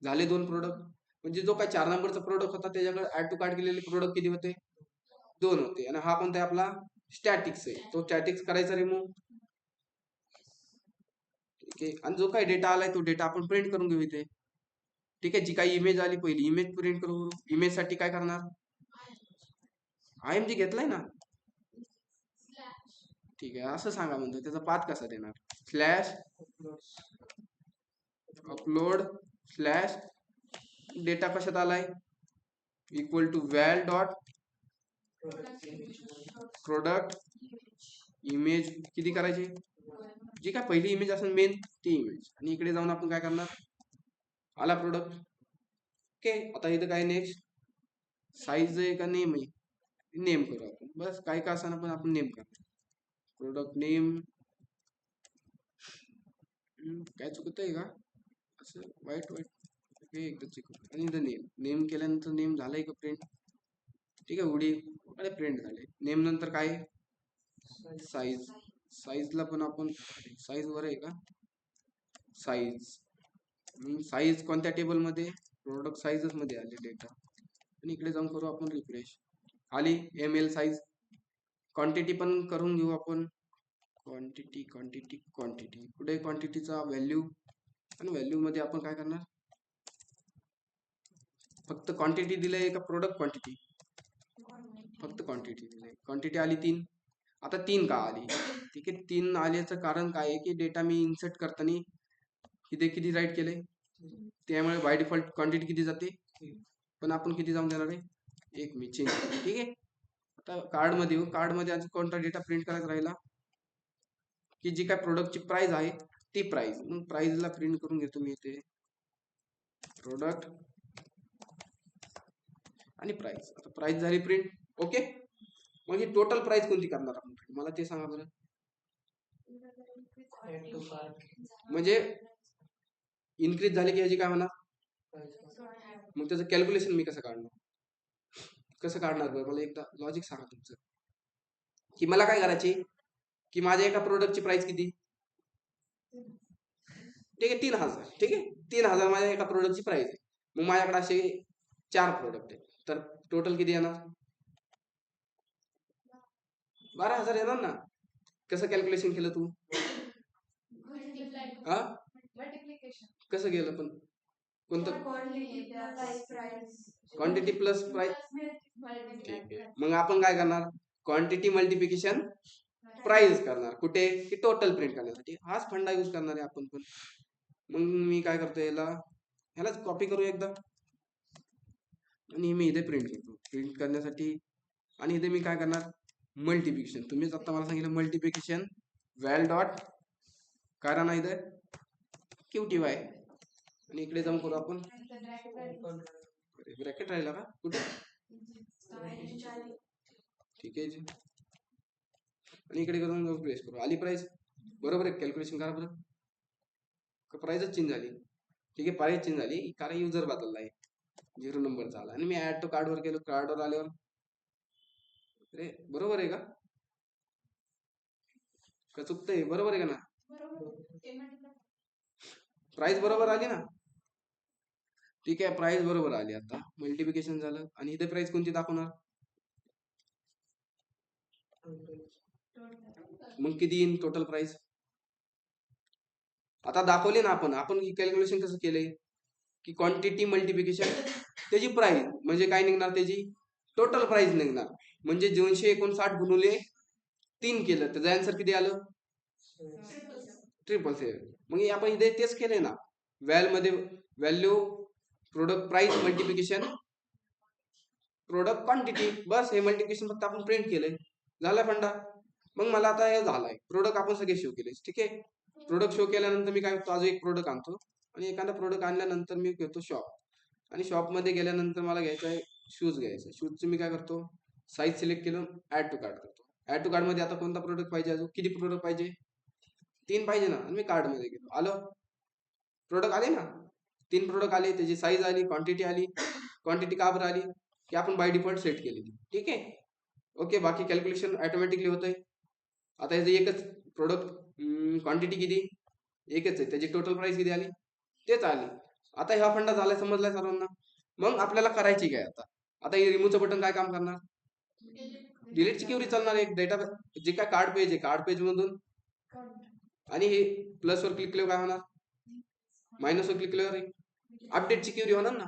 झाले 2 प्रोडक्ट. म्हणजे जो काय 4 नंबरचा प्रोडक्ट होता त्याच्याकडे ऍड टू कार्ड केलेले प्रोडक्ट किती होते, 2 होते. आणि हा कोणता आहे आपला, स्टॅटिक्स आहे, तो स्टॅटिक्स करायचा रिमूव्ह. ठीक आहे, आणि जो काही डेटा आलाय तो डेटा आपण प्रिंट करून घेऊ इथे. ठीक आहे, जी काही इमेज आली पहिली इमेज प्रिंट करू. इमेज साठी काय करणार, आयएमजी घेतलाय ना. ठीक आहे, असं सांगा म्हणतो त्याचा पाथ कसा देणार, स्लॅश अपलोड स्लॅश डेटा कशात आलाय, equal to val dot product image किती करायची, जी काय पहिली इमेज असेल मेन ती इमेज. आणि इकडे जाऊन आपण काय करणार, आला प्रोडक्ट. ओके, आता इथं काय नेक्स्ट, साईज आहे का नेम आहे, नेम करू आपण बस. काय का असताना पण आपण नेम करतो, प्रोडक्ट नेम. काय चुकत आहे का, असं वाईट एकदा चेक करू. आणि इथं नेम, नेम केल्यानंतर नेम झालंय का प्रिंट. ठीक आहे, उडी अरे प्रिंट झाले. नेम नंतर काय, साईज. साईजला पण आपण साईज वर आहे का, साईज. साईज कोणत्या टेबल मध्ये, प्रोडक्ट साईजच मध्ये आले डेटा. आणि इकडे जाऊन करू आपण रिफ्रेश, आली एम एल साईज. क्वांटिटी पण करून घेऊ आपण, क्वांटिटी क्वांटिटी क्वांटिटी, कुठे क्वांटिटीचा व्हॅल्यू. आणि व्हॅल्यू मध्ये आपण काय करणार, फक्त क्वांटिटी दिलंय का प्रोडक्ट क्वांटिटी, फक्त क्वांटिटी दिलंय. क्वांटिटी आली 3. आता 3 का आली, ठीक आहे 3 आल्याचं कारण काय आहे की डेटा मी इन्सर्ट करताना इथे किती राईट केलंय, त्यामुळे बाय डिफॉल्ट क्वांटिटी किती जाते, पण आपण किती जाऊन देणार आहे, 1 मी चेंज. ठीक आहे, आता कार्ड मध्ये येऊ. कार्ड मध्ये आज कोणता डेटा प्रिंट करायचा राहिला, की जी काय प्रोडक्टची प्राइस आहे ती प्राइस. मग प्राइसला प्रिंट करून घेतो मी इथे प्रोडक्ट आणि प्राइस. आता प्राइस झाली प्रिंट. ओके, मग ही टोटल प्राइस कोणती करणार आपण, मला ते सांगा बरं. म्हणजे इन्क्रीज झाली की याची काय म्हणा, मग त्याचं कॅल्क्युलेशन मी कसं काढणार, कसं काढणार बरं, मला एकदा लॉजिक सांगा तुमचं. की मला काय करायची, की माझ्या एका प्रोडक्टची प्राइस किती, ठीक आहे 3000. ठीक आहे, 3000 माझ्या एका प्रोडक्टची प्राइस आहे. मग माझ्याकडे असे 4 प्रोडक्ट आहे, तर टोटल किती येणार, 12000 येणार ना. कसं कॅल्क्युलेशन केलं तू, हा कसं केलं पण, कोणतं, क्वांटिटी प्लस प्राइस. ठीक आहे, मग आपण काय करणार, क्वांटिटी मल्टिप्लिकेशन प्राइस करणार कुठे, की टोटल प्रिंट करण्यासाठी. हाच फंडा यूज करणार आहे आपण पण. मग मी काय करतो, ह्यालाच कॉपी करू एकदा आणि मी इथे प्रिंट करतो, प्रिंट करण्यासाठी. आणि इथे मी काय करणार, मल्टिप्लिकेशन. तुम्हीच आता मला सांगितलं मल्टिप्लिकेशन व्हॅल डॉट काय राहणार इथे, QTY. आणि इकडे जाऊन करू आपण, ब्रॅकेट राहिला का कुठे, ठीक आहे. आणि इकडे करून प्रेस करू, आली प्राइस. बरोबर आहे. कॅल्क्युलेशन करा बरं. प्राइसच चेंज झाली. ठीक आहे, प्राइस चेंज झाली कारण युजर बदलला आहे, 0 नंबर झाला आणि मी ऍड टू कार्डवर गेलो. कार्डवर आल्यावर अरे बरोबर आहे का चुकतंय? बरोबर आहे का ना? प्राइस बरोबर आली ना? ठीक आहे, प्राइस बरोबर आली. आता मल्टिप्लिकेशन झालं आणि इथे प्राइस कोणती दाखवणार? मग किती येईन टोटल प्राइस? आता दाखवली ना आपण. आपण कॅल्क्युलेशन कसं केलंय की क्वांटिटी मल्टिप्लिकेशन त्याची प्राइस म्हणजे काय निघणार? त्याची टोटल प्राइस निघणार. म्हणजे 259 गुणुले 3 केलं त्याचं आन्सर किती आलं? 777. मग आपण इथे तेच केलंय ना. मध्ये value product price multiplication product quantity, बस हे मल्टिप्लिकेशन फक्त आपण प्रिंट केलंय, झाला फंडा. मग मला आता हे झालंय प्रोडक्ट आपण सगळे शो केले. ठीक आहे, प्रोडक्ट शो केल्यानंतर मी काय करतो? अजून एक प्रोडक्ट आणतो आणि एखादा प्रोडक्ट आणल्यानंतर मी घेतो शॉप आणि शॉपमध्ये गेल्यानंतर मला घ्यायचं आहे शूज घ्यायचं. शूजचं मी काय करतो? साईज सिलेक्ट केलं, ऍड टू कार्ड करतो. ऍड टू कार्ड मध्ये आता कोणता प्रोडक्ट पाहिजे? अजून किती प्रोडक्ट पाहिजे? 3 पाहिजे ना. आणि मी कार्ड मध्ये गेलो, आलो प्रोडक्ट आले ना. 3 प्रोडक्ट आले, त्याची साईज आली, क्वांटिटी आली. क्वांटिटी का बरं आली? की आपण बाय डिफॉल्ट सेट केलेली. ठीक आहे, ओके. बाकी कॅल्क्युलेशन ऑटोमॅटिकली होतंय. आता याचं एकच प्रोडक्ट क्वांटिटी किती? एकच आहे. त्याची टोटल प्राइस किती आली? तेच आली. आता ह्या फंडा झालाय, समजलाय सर्वांना? मग आपल्याला करायची काय आता? आता हे रिमूव्हचं बटन काय काम करणार? डिलीटची क्युरी चालणार. एक डेटा जे काय कार्ड पेज आहे, कार्ड पेज मधून आणि हे प्लसवर क्लिक केल्यावर काय होणार? मायनसवर क्लिक केल्यावर अपडेटची क्युरी होणार ना.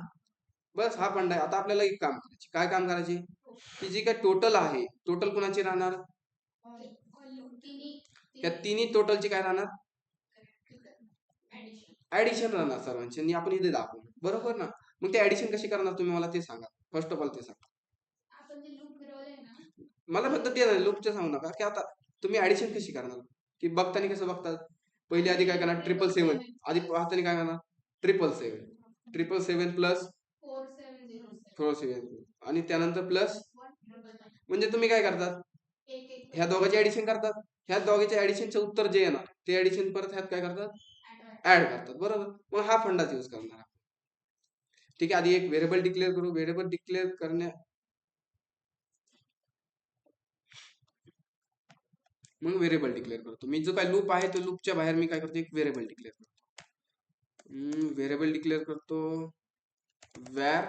बस हा फंडा आहे. आता आपल्याला एक काम करायची. काय काम करायची? की जी काय टोटल आहे, टोटल कुणाची राहणार? या तिन्ही टोटलची काय राहणार? ऍडिशन राहणार सर्वांची. आणि आपण इथे दाखवू, बरोबर ना. मग ते ऍडिशन कशी करणार तुम्ही मला ते सांगा. फर्स्ट ऑफ ऑल ते सांगा मला. फक्त ते लूपचं सांगू नका की आता तुम्ही ऍडिशन कशी करणार. की बघताना कसं बघतात? पहिले आधी काय करणार? 777. आधी पाहताना काय करणार? 777. 777 प्लस 470 आणि त्यानंतर प्लस. म्हणजे तुम्ही काय करतात? ह्या दोघांचे ऍडिशन करतात. ह्या दोघांच्या ऍडिशनचं उत्तर जे येणार ते ऍडिशन परत ह्यात काय करतात? ऍड करतात, बरोबर. मग हा फंडाच यूज करणार. ठीक आहे, आधी एक व्हेरिएबल डिक्लेअर करू. व्हेरिएबल डिक्लेअर करण्या मग व्हेरिएबल डिक्लेअर करतो. मी जो काय लूप आहे तो लूपच्या बाहेर मी काय करतो? एक व्हेरिएबल डिक्लेअर करतो. व्हेरिएबल डिक्लेअर करतो. व्हॅर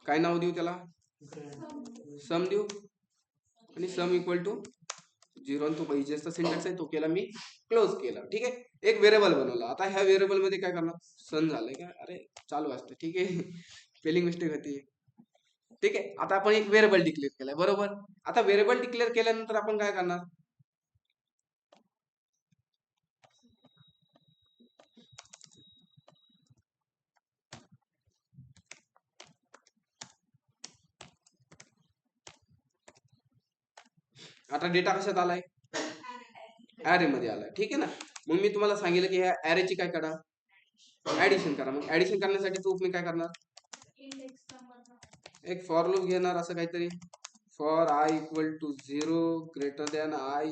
काय नाव देऊ त्याला? सम देऊ आणि सम इक्वल टू 0. तो पाहिजेचा सिंटॅक्स आहे तो केला मी, क्लोज केला. ठीक आहे, एक व्हेरिएबल बनवला. आता ह्या व्हेरिएबल मध्ये काय करणार? सन झालंय का? अरे चालू असतं. ठीक आहे, स्पेलिंग मिस्टेक होती. ठीक आहे, आता आपण एक व्हेरिएबल डिक्लेअर केलाय, बरोबर. आता व्हेरिएबल डिक्लेअर केल्यानंतर आपण काय करणार? आता डेटा कशात आलाय? ऍरे मध्ये आलाय. ठीक आहे ना. मग मी तुम्हाला सांगितलं की ह्या ऍरेची काय करा? ऍडिशन करा. मग ऍडिशन करण्यासाठी तुम्ही काय करणार? एक फॉर लूप घेणार असं काहीतरी. For i equal to 0 greater than i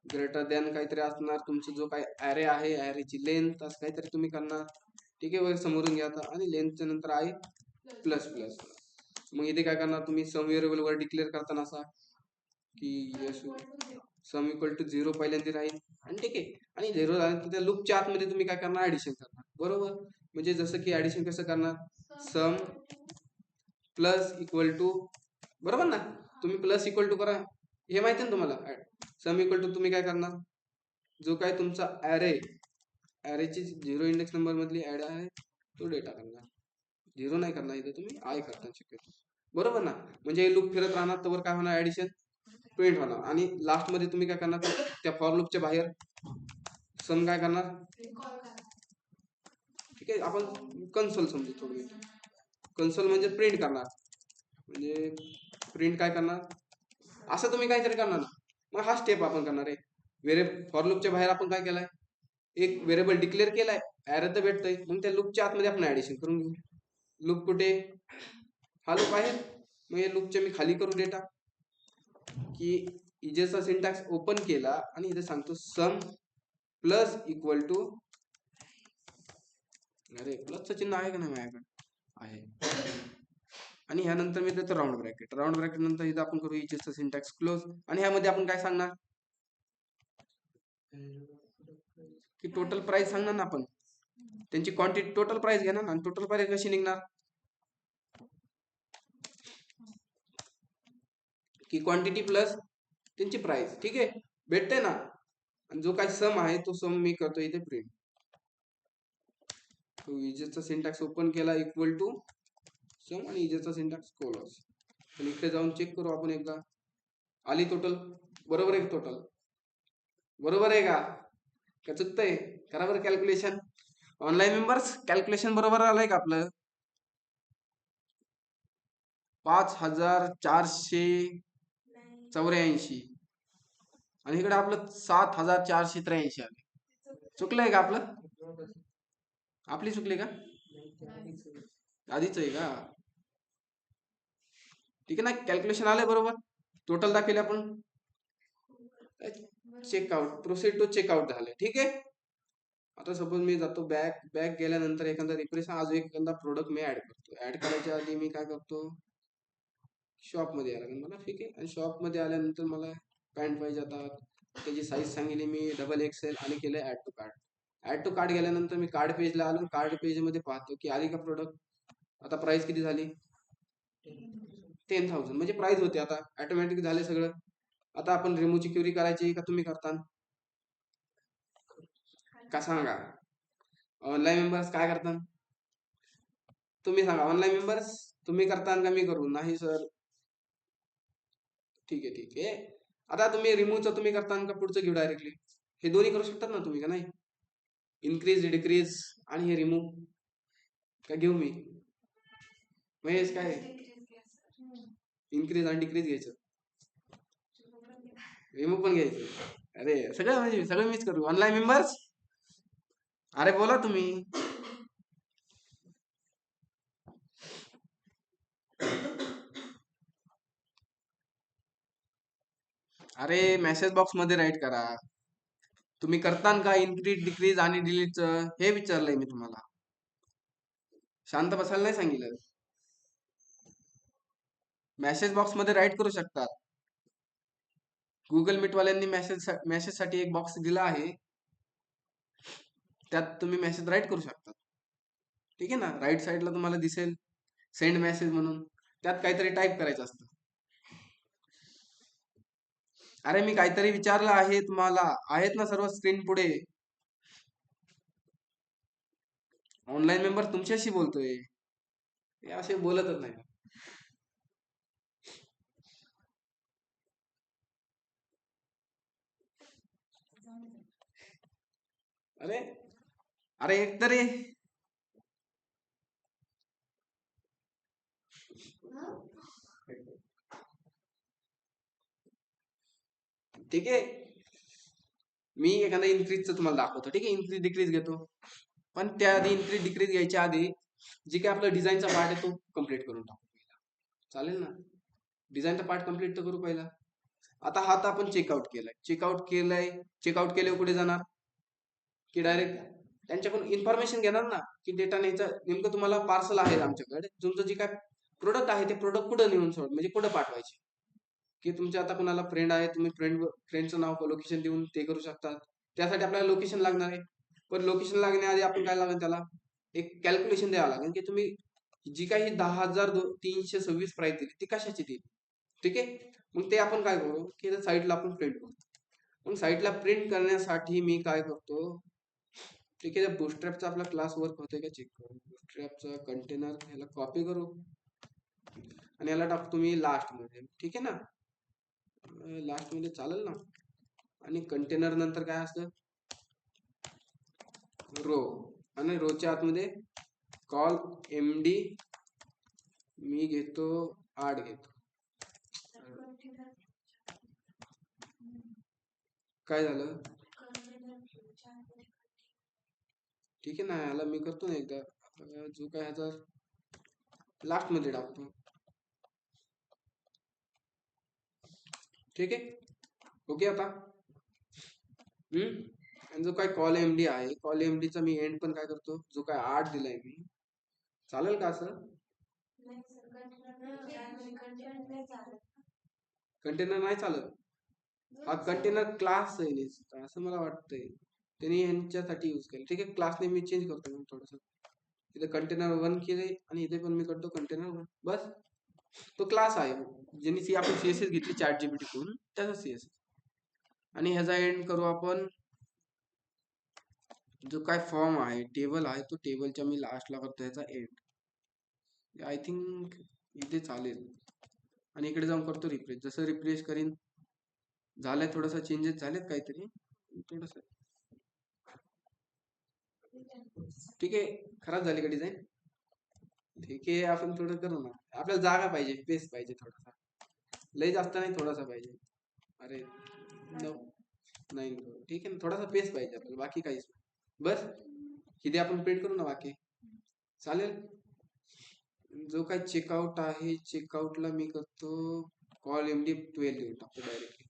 greater than काहीतरी असणार. तुमचं जो काय ऍरे आहे, ऍरेची लेंथ असं काहीतरी तुम्ही करणार. ठीक आहे, वगैरे समोरून घ्या आता. आणि लेंथच्या नंतर आय प्लस प्लस. मग इथे काय करणार तुम्ही? सम व्हेरिएबल वर डिक्लेअर करताना असा की सम इक्वल टू 0 पहिल्यांदा राहील. आणि ठीक आहे, आणि 0 झाल्यानंतर त्या लूपच्या आतमध्ये तुम्ही काय करणार? ऍडिशन करणार, बरोबर. म्हणजे जसं की ऍडिशन कसं करणार? सम प्लस इक्वल टू, बरोबर ना. तुम्ही प्लस इक्वल टू करा, हे माहिती ना तुम्हाला. सम इक्वल टू तुम्ही काय करणार? जो काय तुमचा ॲरेची 0 इंडेक्स नंबर मधली ऍड आहे तो डेटा करणार. 0 नाही करणार इथे तुम्ही, आय करता शक्यतो, बरोबर ना. म्हणजे लूप फिरत राहणार, तर काय होणार? ऍडिशन प्रिंट होणार. आणि लास्ट मध्ये तुम्ही काय करणार? त्या फॉर लूपच्या बाहेर सम काय करणार? ठीक आहे, आपण कन्सोल समजू थोडं. कन्सोल म्हणजे प्रिंट करणार. म्हणजे प्रिंट काय करणार? असं तुम्ही काहीतरी करणार ना. मग हा स्टेप आपण करणार आहे. फॉर लूपच्या बाहेर आपण काय केलाय? एक व्हेरिएबल डिक्लेअर केलाय. ऍरे तर भेटतंय. मग त्या लूपच्या आतमध्ये आपण ऍडिशन करून घेऊ. लूप कुठे? हा लूप आहे. मग या लूपच्या मी खाली करू डेटा की इजेचा सिंटॅक्स ओपन केला आणि इथे सांगतो सम प्लस इक्वल टू, अरे प्लसचं चिन्ह आहे का नाही माझ्याकडे, आहे. आणि ह्यानंतर मी देतो राऊंड ब्रॅकेट. राऊंड ब्रॅकेट नंतर इथं आपण करू इजेचा सिंटॅक्स क्लोज. आणि ह्यामध्ये आपण काय सांगणार की टोटल प्राइस सांगणार ना आपण, त्यांची क्वांटिटी टोटल प्राइस घेणार ना, आणि टोटल प्राइस कशी निघणार की क्वांटिटी प्लस त्यांची प्राइस. ठीक आहे, भेटते ना. आणि जो काही सम आहे तो सम मी करतो इथे प्रिंट. तो इजेचा सिंटॅक्स ओपन केला इक्वल टू सम आणि इजेचा सिंटॅक्स क्लोज. आणि इकडे जाऊन चेक करू आपण एकदा, आली टोटल, बरोबर आहे टोटल, बरोबर आहे का चुकतंय, करा बरं कॅल्क्युलेशन. ऑनलाईन मेंबर्स कॅल्क्युलेशन बरोबर आलंय का आपलं? 5484 आणि इकडे आपलं 7483 आले. चुकलंय का आपलं? आपली चुकली का? आधीच आहे का? ठीक आहे ना, कॅल्क्युलेशन आलंय बरोबर, टोटल दाखवले आपण. चेकआउट, प्रोसीड टू चेकआउट झाले. ठीक आहे, आता सपोज मी जातो बॅक गेल्यानंतर एखादा रिफ्रेश, आज एखादा प्रोडक्ट मी ऍड करतो. ऍड करायच्या आधी मी काय करतो, शॉप मध्ये यायला मला. ठीक आहे, आणि शॉप मध्ये आल्यानंतर मला पॅन्ट पाहिजे. आता त्याची साईज सांगितली मी XXL आणि केलं add to cart. Add to cart गेल्यानंतर मी कार्ड पेजला आलो. कार्ड पेज मध्ये पाहतो की आली का प्रोडक्ट. आता प्राइस किती झाली, 10,000. म्हणजे प्राइस होते, आता ऑटोमॅटिक झाले सगळं. आता आपण रिमूव्हची क्युरी करायची का तुम्ही करता का सांगा? ऑनलाईन मेंबर्स काय करतात तुम्ही सांगा? ऑनलाईन मेंबर्स तुम्ही करता का मी करू? नाही सर. ठीक आहे, ठीक आहे. आता तुम्ही रिमूव्हचं तुम्ही करता का पुढचं घेऊ डायरेक्टली? हे दोन्ही करू शकतात ना तुम्ही, का नाही? इन्क्रीज डिक्रीज आणि हे रिमूव्ह का घेऊ मी? महेश काय इन्क्रीज आणि डिक्रीज घ्यायचं, रिमूव्ह पण घ्यायचं? अरे सगळं म्हणजे सगळं मीच करू. ऑनलाईन मेंबर्स अरे बोला तुम्ही. अरे मेसेज बॉक्स मध्ये राईट करा. तुम्ही करता का इन्क्रीज डिक्रीज आणि डिलीटचं? हे विचारलंय मी तुम्हाला, शांत बसायला नाही सांगितलं. मेसेज बॉक्स मध्ये राईट करू शकतात. गुगल मीट वाल्यांनी मेसेज साठी एक बॉक्स दिला आहे, त्यात तुम्ही मेसेज राईट करू शकता. ठीक आहे ना, राईट साईडला तुम्हाला दिसेल सेंड मेसेज म्हणून, त्यात काहीतरी टाईप करायचं असतं. अरे मी काहीतरी विचारलं आहे तुम्हाला, आहेत ना सर्व स्क्रीन पुढे. ऑनलाईन मेंबर तुमच्याशी बोलतोय, हे असे बोलतच नाही. अरे अरे एक तरी ठीक आहे, मी एखादा इन्क्रीजचं तुम्हाला दाखवतो. ठीक आहे, इन्क्रीज डिक्रीज घेतो, पण त्याआधी इन्क्रीज डिक्रीज घ्यायच्या आधी जे काही आपला डिझाईनचा पार्ट आहे तो कम्प्लीट करून टाकू पहिला. चालेल ना? डिझाईनचा पार्ट कम्प्लीट तर करू पहिला. आता हा तर आपण चेकआउट केलाय. चेकआउट केल्यावर कुठे जाणार की डायरेक्ट त्यांच्याकडून इन्फॉर्मेशन घेणार ना, की डेटा न्यायचं नेमकं तुम्हाला पार्सल आहे आमच्याकडे, तुमचं जे काय प्रोडक्ट आहे ते प्रोडक्ट कुठं नेऊन सोड, म्हणजे कुठं पाठवायचे. की तुमच्या आता कोणाला फ्रेंड आहे, तुम्ही फ्रेंडचं नाव लोकेशन देऊन ते करू शकतात. त्यासाठी आपल्याला लोकेशन लागणार आहे. पण लोकेशन लागण्याआधी आपण काय लागेल, त्याला एक कॅल्क्युलेशन द्यावं लागेल की तुम्ही जी काही 10,326 प्राइस दिली ती कशाची दिली. ठीक आहे, मग ते आपण काय करू की साईटला आपण प्रिंट करू. मग साईटला प्रिंट करण्यासाठी मी काय करतो, ठीक आहे, बुटस्ट्रॅपचा आपला क्लास वर्क होतोय का चेक करू. बुटस्ट्रॅपचा कंटेनर ह्याला कॉपी करू आणि याला टाकतो मी लास्ट मध्ये. ठीक आहे ना, लास्ट मध्ये चालेल ना. आणि कंटेनर नंतर काय असतं, रो, आणि रोच्या आतमध्ये कॉल MD मी घेतो 8 घेतो. काय झालं? ठीक आहे ना, याला मी करतो ना एकदा, जो काय ह्याचा लास्ट मध्ये टाकतो. ठीक आहे, ओके आता. आणि जो काय कॉल एमडी आहे, कॉल एमडीचा मी एंड पण काय करतो, जो काय 8 दिलाय मी, चालेल का असं? कंटेनर नाही चालत. हा कंटेनर क्लास आहे नुसता, असं मला वाटतंय. त्यांनी यांच्यासाठी यूज केलं. ठीक आहे, क्लास नेम मी चेंज करतो थोडस. इथे कंटेनर 1 केले आणि इथे पण मी करतो कंटेनर 1. बस, तो क्लास आहे ज्यांनी आपण सीएसएस घेतली चॅट जीपीटी कडून, त्याचा सीएसएस. आणि ह्याचा एंड करू आपण. जो काय फॉर्म आहे, टेबल आहे, तो टेबलच्या मी लास्टला करतो ह्याचा एंड. आय थिंक इथे चालेल. आणि इकडे जाऊन करतो रिफ्रेश. जसं रिफ्रेश करीन, झालंय थोडासा चेंजेस झालेत काहीतरी थोडस. ठीक आहे, खराब झाली का डिझाईन? ठीक आहे, आपण थोडं करू ना. आपल्याला जागा पाहिजे, स्पेस पाहिजे थोडासा, लय जास्त नाही, थोडासा पाहिजे. अरे नाही, ठीक आहे ना, थोडासा स्पेस पाहिजे आपल्याला, बाकी काहीच बस. किती आपण प्रिंट करू ना, बाकी चालेल. जो काय चेकआउट आहे, चेकआउटला मी करतो कॉल एमडी 12 लिहून टाकतो डायरेक्टली.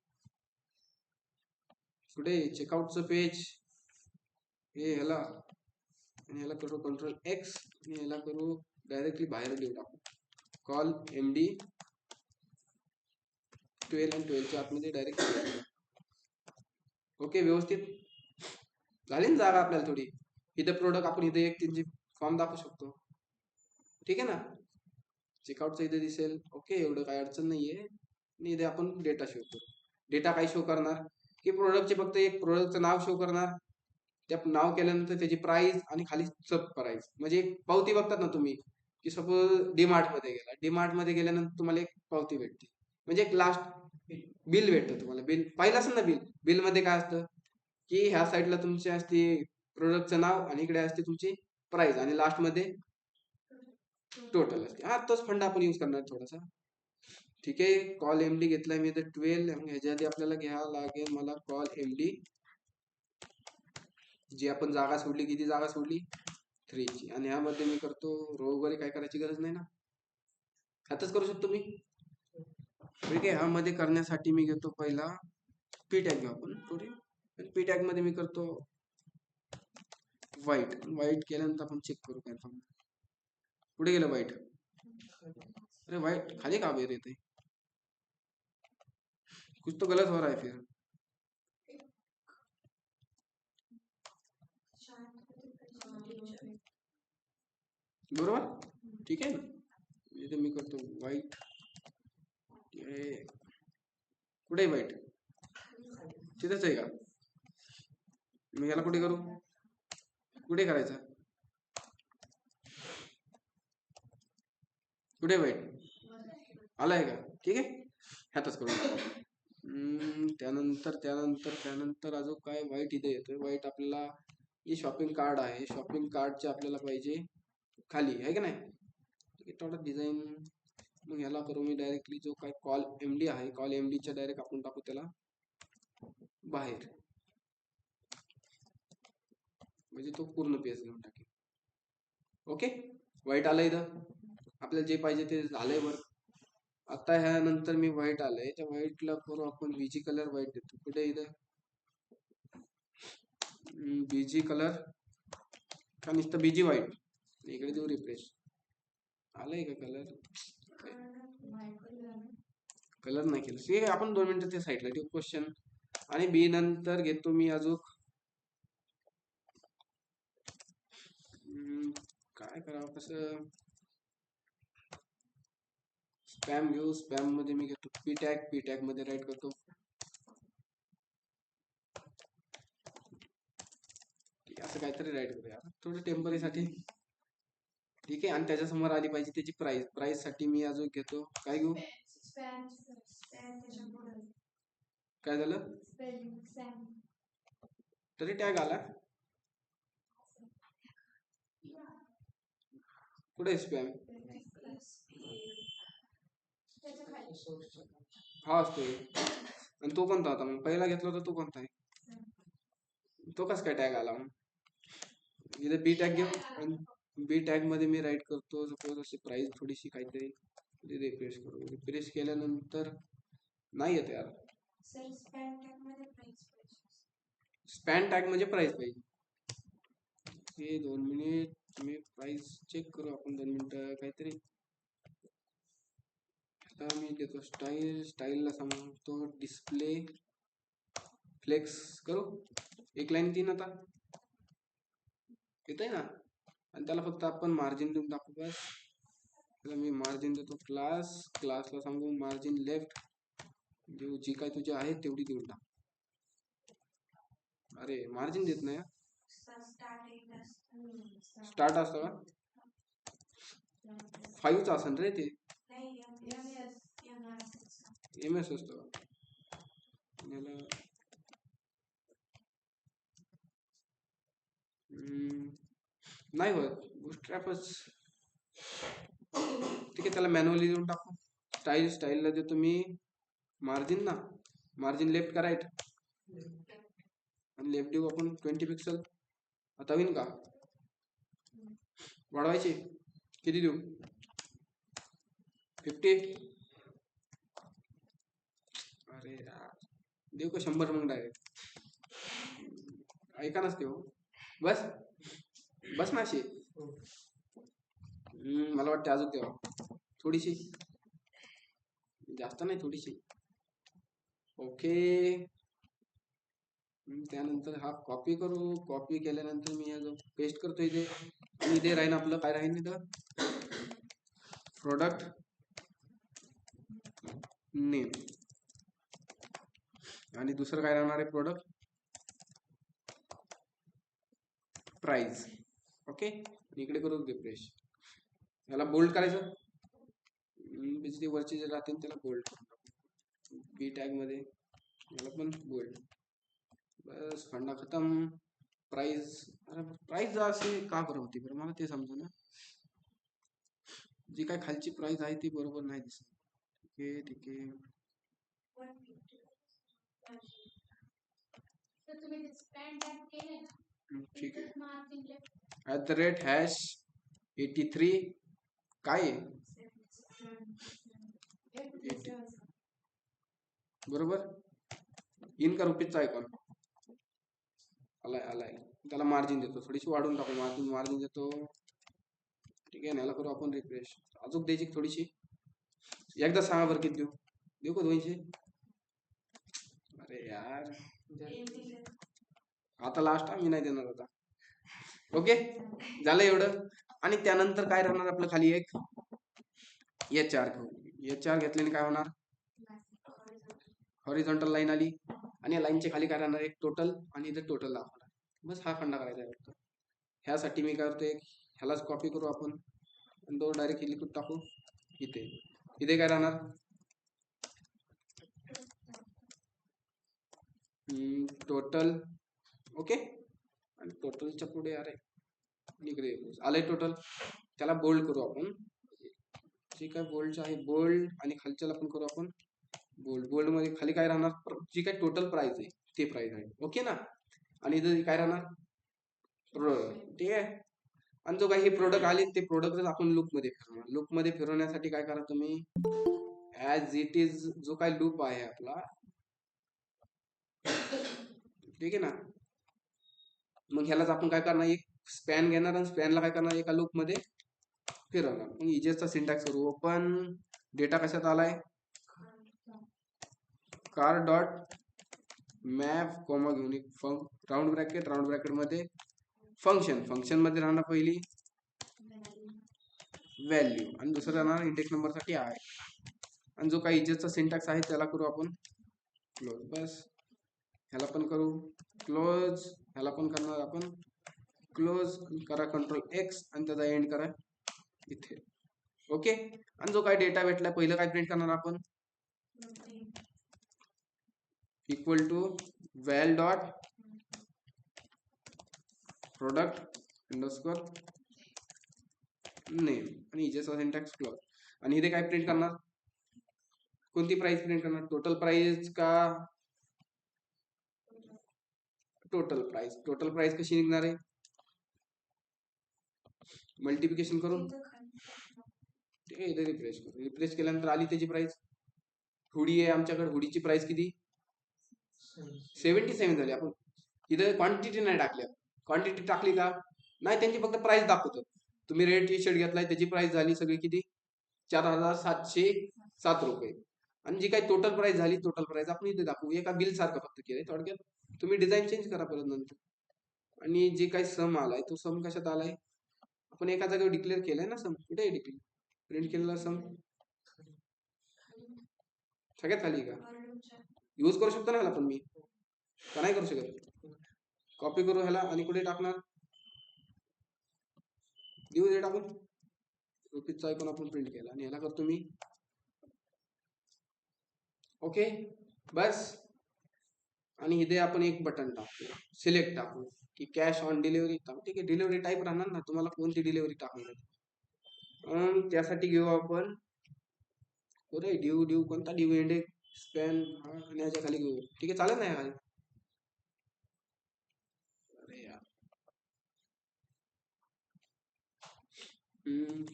कुठे चेकआउटचं पेज, हे ह्याला, आणि ह्याला करू कंट्रोल एक्स, आणि ह्याला करू डायरेक्टली बाहेर लिहू टाकू कॉल एमडी 12 आणि 12च्या आतमध्ये डायरेक्ट. ओके, व्यवस्थित झाली ना जागा आपल्याला थोडी. इथे प्रोडक्ट आपण इथे एक त्यांची फॉर्म दाखवू शकतो. ठीक आहे ना, चेकआउटचं इथे दिसेल. ओके, एवढं काय अडचण नाहीये. आणि इथे आपण डेटा शो करू. डेटा काय शो करणार की प्रोडक्टचे फक्त एक प्रोडक्टचं नाव शो करणार. त्या नाव केल्यानंतर त्याची प्राइस आणि खाली सब प्राइस, म्हणजे एक पावती बघतात ना तुम्ही, की सपोज डीमार्ट मध्ये गेला, डीमार्ट मध्ये गेल्यानंतर तुम्हाला एक पावती भेटते, म्हणजे एक लास्ट बिल भेटतं तुम्हाला. बिल पाहिलं असेल ना, बिल मध्ये काय असतं की ह्या साईडला तुमची असते प्रोडक्टचं नाव, आणि इकडे असते तुमची प्राइस, आणि लास्ट मध्ये टोटल असते. हा, तोच फंड आपण यूज करणार थोडासा. ठीक आहे, कॉल एमडी घेतलाय मी इथे 12. ह्याच्या आधी आपल्याला घ्यावं लागेल मला कॉल एमडी, जी आपण जागा सोडली, किती जागा सोडली, 3 ची. आणि ह्यामध्ये मी करतो रो वगैरे काय करायची गरज नाही ना, ह्यातच करू शकतो मी. ठीक आहे, ह्यामध्ये करण्यासाठी मी घेतो पहिला पी टॅग घेऊ आपण थोडी. पी टॅग मध्ये मी करतो व्हाईट. व्हाईट केल्यानंतर आपण चेक करू कन्फर्म. पुढे गेलं व्हाईट. अरे व्हाईट खाली का बेर येते, कुछ तो गलत हो रहा है फिर. बरोबर, ठीक आहे ना. इथे मी करतो व्हाईट. कुठे व्हाईट, तिथेच आहे का? मी याला कुठे करू, कुठे करायचं, कुठे व्हाईट आलाय का? ठीक आहे, ह्यातच करू. त्यानंतर त्यानंतर त्यानंतर अजून काय व्हाईट इथे येतोय. व्हाईट आपल्याला जे शॉपिंग कार्ड आहे, शॉपिंग कार्डचे आपल्याला पाहिजे खाली, आहे की नाही. थोडं डिझाईन मग ह्याला करू मी डायरेक्टली. जो काय कॉल एमडी आहे, कॉल एमडीच्या डायरेक्ट आपण टाकू त्याला बाहेर, म्हणजे तो पूर्ण पेज घेऊन टाकेल. ओके, व्हाईट आलं इथं, आपल्याला जे पाहिजे ते झालंय वर. आता ह्यानंतर मी व्हाईट आलंय, त्या व्हाईटला करू आपण बीजी कलर व्हाईट देतो. कुठे इथं बीजी कलर का नुसतं बीजी व्हाईट, इकडे देऊ रिफ्रेश. आलंय का कलर, कलर नाही केलं. ठीक आहे, आपण 2 मिनिटं त्या साईडला ठेवू क्वेश्चन. आणि बी नंतर घेतो मी अजून काय करावं, कसं स्पॅम घेऊ. स्पॅम मध्ये मी घेतो पी टॅग. पी टॅग मध्ये राईट करतो असं काहीतरी राईट करूया थोडं टेम्पररी साठी. ठीक आहे, आणि त्याच्या समोर आली पाहिजे त्याची प्राइस. प्राइस साठी मी अजून घेतो, काय घेऊ, काय झालं तरी टॅग आला, कुठे स्पॅम, हा असतोय. आणि तो कोणता होता मग, पहिला घेतला होता तो कोणता आहे, तो कस काय टॅग आला मग. इथे बी टॅग घेऊ, आणि बी टॅग मध्ये मी राईट करतो सपोज अशी प्राइस थोडीशी काहीतरी. रिफ्रेश करू. रिफ्रेश केल्यानंतर नाही येत यार, स्पॅन टॅग म्हणजे प्राइस पाहिजे. हे 2 मिनिट मी प्राइस चेक करू आपण 2 मिनिटं काहीतरी. आता मी देतो स्टाईलला सांगतो डिस्प्ले फ्लेक्स करू. एक लाईन तीन आता येत आहे ना, आणि त्याला फक्त आपण मार्जिन देऊन टाकू बस. त्याला मी मार्जिन देतो क्लासला सांगू मार्जिन लेफ्ट देऊ, जी काय तुझी आहे तेवढी देऊन टाक. अरे मार्जिन देत नाही, स्टार्ट असतं का 5च असेल रे ते, MS असतो का याला. नाही होत बुटस्ट्रॅपच. ठीक आहे, त्याला मॅन्युअली देऊन टाकू. स्टाईलला देतो मी मार्जिन ना, मार्जिन लेफ्ट का राईट, आणि लेफ्ट देऊ आपण 20 पिक्सल. आता होईल का, वाढवायचे किती देऊ 50. अरे यार देऊ का 100 मग डायरेक्ट. ऐका नसते हो, बस माशी. मला वाटते अजून तेव्हा थोडीशी, जास्त नाही थोडीशी. ओके, त्यानंतर हा कॉपी करू. कॉपी केल्यानंतर मी पेस्ट करतो इथे, आणि इथे राहीन आपलं काय राहीन इथं प्रोडक्ट नेम, आणि दुसरं काय राहणार आहे प्रोडक्ट प्राइस. ओके, इकडे करू रिफ्रेश. याला बोल्ड करायचं, बिजली वरची जे राहते त्याला बोल्ड करून टाकू. बी टॅग मध्ये याला पण बोल्ड. बस खंडा खतम. प्राइस असे का बरं होती बरं, मला ते समजा ना. जी काय खालची प्राइस आहे ती बरोबर नाही दिसत. ठीक आहे ठीक आहे. @#83 काय आहे बरोबर. इन का रुपीजचा आयकॉन आलाय. त्याला मार्जिन देतो, थोडीशी वाढवून टाकू. मार्जिन देतो. ठीक आहे, याला करू आपण रिफ्रेश. अजून द्यायची थोडीशी. एकदा सांगा बरं किती देऊ का 200. अरे यार आता लास्ट मी नाही देणार आता. ओके झालं एवढं. आणि त्यानंतर काय राहणार आपलं खाली एक HR घेऊ. HR घेतल्याने काय होणार, हॉरिझॉन्टल लाईन आली, आणि या लाईनच्या खाली काय राहणार एक टोटल, आणि इथे टोटल दाखवणार. बस हा खंडा करायचा आहे फक्त. ह्यासाठी मी काय करतो, ह्यालाच कॉपी करू आपण, आणि तो डायरेक्ट लिखून टाकू इथे काय राहणार टोटल. ओके, आणि टोटलच्या पुढे अरे इकडे आलंय टोटल, त्याला बोल्ड करू आपण. जे काय बोल्ड आहे बोल्ड, आणि खालच्याला पण करू आपण बोल्ड मध्ये खाली काय राहणार जी काय टोटल प्राइस आहे ते प्राइस आहे. ओके ना, आणि इथं काय राहणार प्रोडक्ट. ठीक आहे, आणि जो काही हे प्रोडक्ट आले ते प्रोडक्ट आपण लूप मध्ये फिरवणार. लूप मध्ये फिरवण्यासाठी काय करा तुम्ही, ऍज इट इज जो काही लूप आहे आपला, ठीक आहे ना, मग ह्यालाच आपण काय करणार एक स्पॅन घेणार, आणि स्पॅनला काय करणार एका लूप मध्ये फिरवणार. मग इजेसचा सिंटॅक्स करू. ओपन डेटा कशात आलाय कार डॉट मॅप कॉमा घेऊन एक राऊंड ब्रॅकेट मध्ये फंक्शन मध्ये राहणार पहिली व्हॅल्यू, आणि दुसरं राहणार इंडेक्स नंबर साठी आहे. आणि जो काही इजेसचा सिंटॅक्स आहे त्याला करू आपण क्लोज. बस ह्याला पण करू क्लोज, ह्याला पण करणार आपण क्लोज. करा Ctrl+X, आणि त्याचा एंड करा इथे. ओके, आणि जो काही डेटा भेटला पहिलं काय प्रिंट करणार आपण equal to val dot product underscore name, आणि इजेसचा सिंटॅक्स क्लोज. आणि इथे काय प्रिंट करणार, कोणती प्राइस प्रिंट करणार, टोटल प्राइस का टोटल प्राइस कशी निघणार आहे मल्टिप्लिकेशन करून. ठीक आहे, इथे रिफ्रेश केल्यानंतर आली त्याची प्राइस. हुडी आहे आमच्याकडे, हुडीची प्राइस किती 77 झाली. आपण इथं क्वांटिटी नाही टाकली. क्वांटिटी टाकली का नाही, त्यांची फक्त प्राइस दाखवतो. तुम्ही रेड टी शर्ट घेतलाय त्याची प्राइस झाली सगळी किती, 4707 रुपये. आणि जी काही टोटल प्राइस झाली, टोटल प्राइस आपण इथे दाखवू. एका बिल सारखं फक्त केलंय थोडक्यात. तुम्ही डिझाईन चेंज करा परत नंतर. आणि जे काही सम आलाय तो सम कशात आलाय, आपण एका जागेवर डिक्लेअर केलाय ना. सम कुठे आहे डिक्लेअर, प्रिंट केलेला सम सगळ्यात खाली का. यूज करू शकतो ना ह्याला पण मी, का नाही करू शकत. कॉपी करू ह्याला आणि कुठे टाकणार, देऊ दे टाकून. रुपीजचा आयकॉन आपण प्रिंट केला आणि ह्याला करतो मी ओके बस. आणि इथे आपण एक बटन टाकू, सिलेक्ट टाकू की कॅश ऑन डिलिव्हरी टाकू. ठीक आहे, डिलिव्हरी टाईप राहणार ना, तुम्हाला कोणती डिलिव्हरी टाकणार. त्यासाठी घेऊ आपण ड्यू कोणता ड्यू इंडेक्स स्पॅन आणि ह्याच्या खाली घेऊ. ठीक आहे, चालेल ना. अरे यार,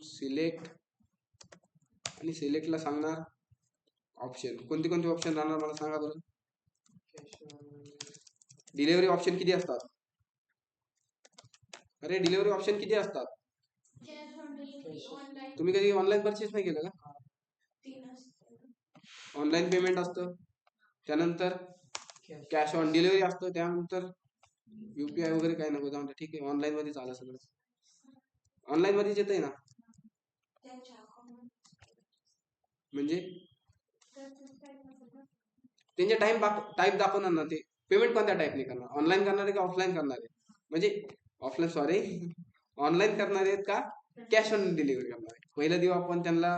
सिलेक्ट आणि सिलेक्टला सांगणार ऑप्शन. कोणते कोणते ऑप्शन राहणार मला सांगा बरं. डिलिव्हरी ऑप्शन किती असतात, अरे डिलिव्हरी ऑप्शन किती असतात. तुम्ही कधी ऑनलाईन परचेस नाही केलं का. ऑनलाईन पेमेंट असतं, त्यानंतर कॅश ऑन डिलिव्हरी असतं, त्यानंतर UPI वगैरे काय नको जाऊन. ठीक आहे, ऑनलाईन मध्ये चाललं सगळं. ऑनलाईन मध्येच येत आहे ना, म्हणजे त्यांचे टाईप दाखवणार ना. ते पेमेंट कोणत्या टाईपने करणार, ऑनलाईन करणार आहे का ऑफलाईन करणार आहे, म्हणजे ऑफलाईन सॉरी ऑनलाईन करणार आहेत का कॅश ऑन डिलिव्हरी करणार आहे. पहिलं देऊ आपण त्यांना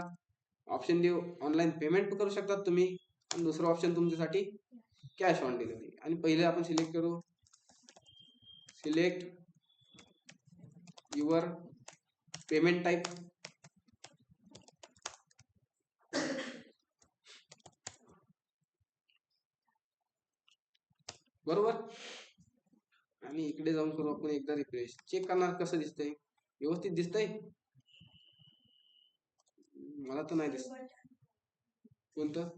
ऑप्शन, देऊ ऑनलाईन पेमेंट करू शकतात तुम्ही, आणि दुसरं ऑप्शन तुमच्यासाठी कॅश ऑन डिलिव्हरी. आणि पहिले आपण सिलेक्ट करू, सिलेक्ट युअर पेमेंट टाईप. बरोबर. आणि इकडे जाऊन करू आपण एकदा रिफ्रेश, चेक करणार कसं दिसतंय, व्यवस्थित दिसतंय. मला तर नाही दिसत. कोणतं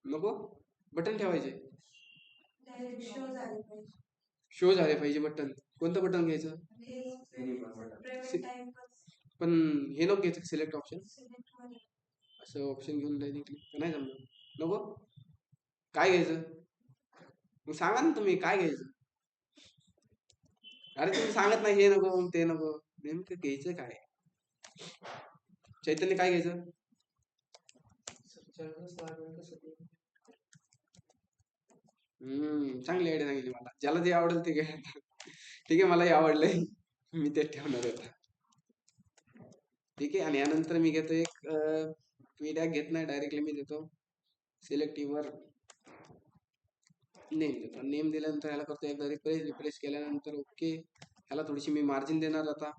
नको, बटन ठेवायचे, शो झाले पाहिजे बटन. कोणतं बटन घ्यायचं, पण हे नको घ्यायचं सिलेक्ट ऑप्शन. असं ऑप्शन घेऊन नाही जमणार. नको, काय घ्यायचं मग सांगा ना तुम्ही, काय घ्यायचं. अरे तुम्ही सांगत नाही, हे नको ते नको, नेमकं घ्यायचं काय. चैतन्य काय घ्यायचं, चांगली आयडिया सांगितली मला. ज्याला जे आवडेल ते घ्या. ठीक आहे, मलाही आवडलंय, मी ते ठेवणार होता. ठीक आहे, आणि यानंतर मी घेतो एक पीडॅक घेत नाही, डायरेक्टली मी देतो सिलेक्ट युअर नेम देतो. नेम दिल्यानंतर ह्याला करतो एकदा रिफ्रेश केल्यानंतर ओके. ह्याला थोडीशी मी मार्जिन देणार. आता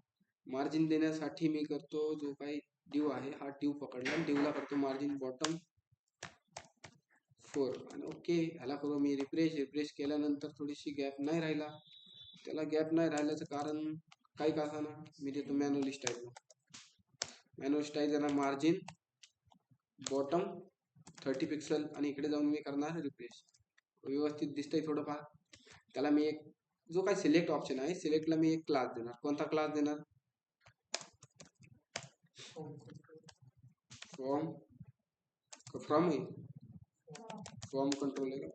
मार्जिन देण्यासाठी मी करतो, जो काही ड्यू आहे हा ड्यू पकडला, ड्यूला करतो मार्जिन बॉटम 4 आणि ओके. ह्याला करू मी रिफ्रेश केल्यानंतर थोडीशी गॅप नाही राहिला. त्याला गॅप नाही राहिल्याचं कारण काही ना, मी देतो मॅन्युअल स्टाईल देणार मार्जिन बॉटम 30 पिक्सल आणि इकडे जाऊन मी करणार रिफ्रेश. व्यवस्थित दिसतंय थोडंफार. त्याला मी एक जो काही सिलेक्ट ऑप्शन आहे, सिलेक्टला मी एक क्लास देणार. कोणता क्लास देणार, फ्रॉम कंट्रोल आहे का,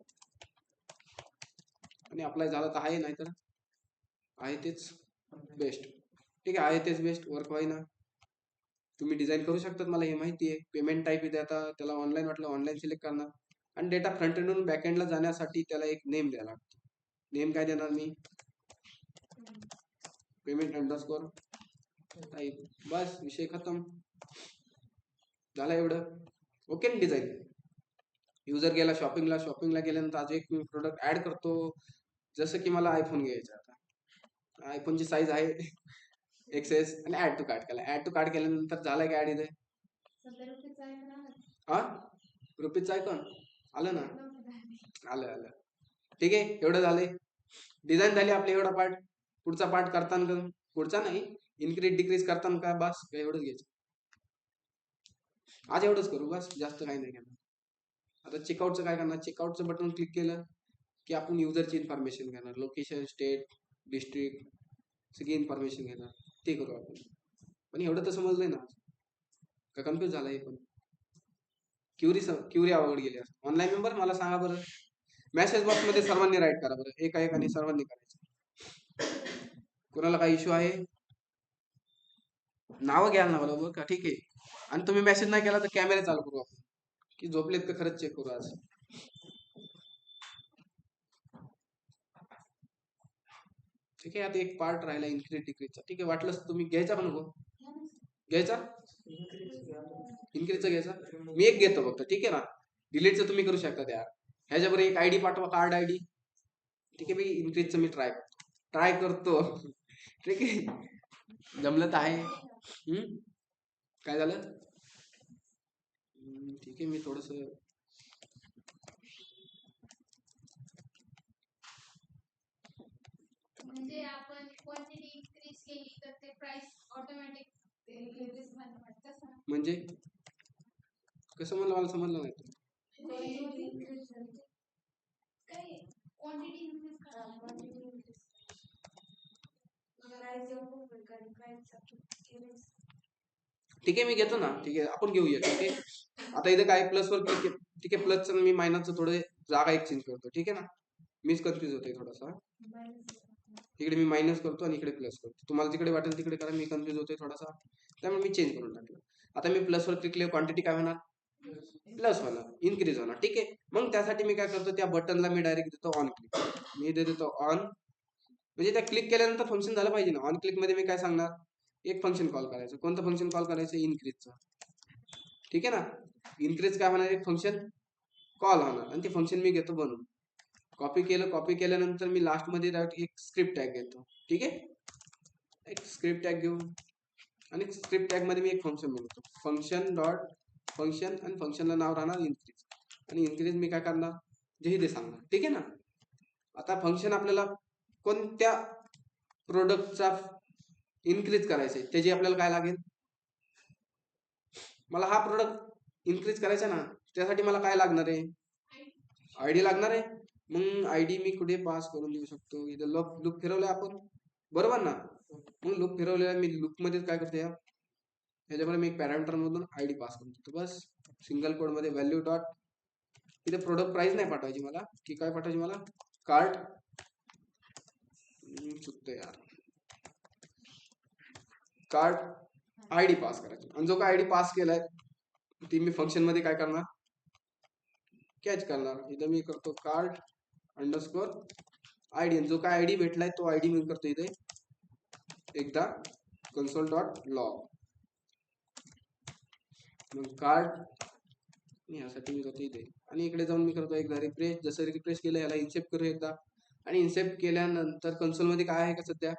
आणि अप्लाय झाला तर आहे, नाही तर आहे तेच बेस्ट. ठीक आहे, आहे तेच बेस्ट. वर्क व्हाय ना, तुम्ही डिझाईन करू शकतात, मला हे माहिती आहे. पेमेंट टाईप इथे आता त्याला ऑनलाईन वाटलं, ऑनलाईन सिलेक्ट करणार. आणि डेटा फ्रंट एंडून बॅक एंडला जाण्यासाठी त्याला एक नेम द्यायला लागतो. नेम काय देणार मी, पेमेंट अंडरस्कोर टाईप. बस, विषय खतम झाला एवढं. ओके ना. डिझाईन युजर गेला शॉपिंगला गेल्यानंतर अजून एक मी प्रोडक्ट ऍड करतो. जसं की मला आयफोन घ्यायचा. आता आयफोनची साईज आहे XS आणि ऍड टू कार्ट केल्यानंतर झालं की ऍड इथे. हा, रुपीजचा आयकॉन आलं ना, आलं. ठीक आहे, एवढं झालंय. डिझाईन झाली आपली. एवढा पार्ट, पुढचा पार्ट करताना पुढचा नाही, इन्क्रीज डिक्रीज करताना का बस एवढंच घ्यायचं. आज एवढंच करू बस, जास्त काही नाही घेणार. आता चेकआउटचं काय करणार, चेकआउटचं बटन क्लिक केलं की आपण युजरची इन्फॉर्मेशन घेणार, लोकेशन, स्टेट, डिस्ट्रिक्ट, सगळी इन्फॉर्मेशन घेणार, ते करू आपण. पण एवढं तर समजलंय ना, का कन्फ्युज झालं हे पण? क्युरी अवघड गेली. ऑनलाईन मेंबर मला सांगा बरं, मेसेज बॉक्स मध्ये सर्वांनी राईट करा बरं, एका एकाने सर्वांनी करायचं. कोणाला काही इश्यू आहे? नावं घ्याल ना बरोबर का? ठीक आहे. आणि तुम्ही मेसेज नाही केला तर कॅमेरे चालू करू आपण, की झोपलेत का खरंच चेक करू आज. ठीक आहे. आता एक पार्ट राहिला इन्क्रीज डिक्रीजचा. ठीक आहे, वाटलंच तुम्ही घ्यायचा का नको घ्यायचा? इन्क्रीजचा घ्यायचा. मी एक घेतो फक्त, ठीक आहे ना. डिलीटचं तुम्ही करू शकता त्या. ह्याच्याबरोबर एक आयडी पाठवा, कार्ड आयडी. ठीक आहे, मी इन्क्रीजचं मी ट्राय करतो. ठीक आहे, जमलं तर आहे. काय झालं? ठीक आहे, मी थोडस म्हणजे आपण क्वांटिटी इन्क्रीज केली तर ते प्राइस ऑटोमॅटिक इन्क्रीज होतात. म्हणजे कसं म्हणलं, मला समजलं नाही. काय क्वांटिटी इन्क्रीज ठीक आहे, मी घेतो ना. ठीक आहे, आपण घेऊया. ठीक आहे, आता इथे काय प्लस वर क्लिक, ठीक आहे, प्लसचं मी मायनसचं थोडे जागा एक्सचेंज करतो. ठीक आहे ना, मीच कन्फ्युज होते थोडासा. इकडे मी मायनस करतो आणि इकडे प्लस करतो. तुम्हाला तिकडे वाटेल तिकडे करा, मी कन्फ्युज होतोय थोडासा, त्यामुळे मी चेंज करून टाकलं. आता मी प्लसवर क्लिक केलं, क्वांटिटी काय होणार? प्लस होणार, इन्क्रीज होणार. ठीक आहे, मग त्यासाठी मी काय करतो, त्या बटनला मी डायरेक्ट देतो ऑन क्लिक. मी देतो ऑन, म्हणजे त्या क्लिक केल्यानंतर फंक्शन झालं पाहिजे ना. ऑन क्लिक मध्ये मी काय सांगणार, एक फंक्शन कॉल करायचं. कोणतं फंक्शन कॉल करायचं? इन्क्रीजचं. ठीक आहे ना, इन्क्रीज काय होणार, एक फंक्शन कॉल होणार आणि ते फंक्शन मी घेतो बनवून. कॉपी केलं, कॉपी केल्यानंतर मी लास्टमध्ये एक स्क्रिप्ट टॅग घेतो. ठीक आहे, एक स्क्रिप्ट टॅग घेऊ आणि स्क्रिप्ट टॅग मध्ये मी एक फंक्शन बनवतो, फंक्शन डॉट फंक्शन, आणि फंक्शनला नाव राहणार इन्क्रीज. आणि इन्क्रीज मी काय करणार, जे ते सांगणार. ठीक आहे ना. आता फंक्शन आपल्याला कोणत्या प्रोडक्टचा इन्क्रीज करायचे, त्याची आपल्याला काय लागेल, मला हा प्रोडक्ट इन्क्रीज करायचा ना, त्यासाठी मला काय लागणार आहे, आयडी लागणार आहे. मग आयडी मी कुठे पास करून देऊ शकतो, इथं लूप फिरवलंय आपण, बरोबर ना. मग लूप फिरवलेला मी लूप मध्ये काय करतो, ह्याच्यामध्ये मी एक पॅरामीटर मधून आयडी पास करून देतो, बस. सिंगल कोड मध्ये व्हॅल्यू डॉट, इथे प्रोडक्ट प्राइस नाही पाठवायची मला, की काय पाठवायची मला, कार्ड, चुकतं यार, कार्ड आयडी पास करायची. आणि जो काय आयडी पास केलाय ती मी फंक्शन मध्ये काय करणार, कॅच करणार. इथं मी करतो कार्ड अंडरस्कोर आयडी, जो काय आयडी भेटलाय तो आयडी मी करतो इथे एकदा कन्सोल डॉट लॉग. मग कार्ड यासाठी मी करतो इथे, आणि इकडे जाऊन मी करतो एकदा रिफ्रेश. जसं रिफ्रेश केलं याला इन्सेप्ट करू एकदा, आणि इन्सेप्ट केल्यानंतर कन्सोल मध्ये काय आहे का सध्या,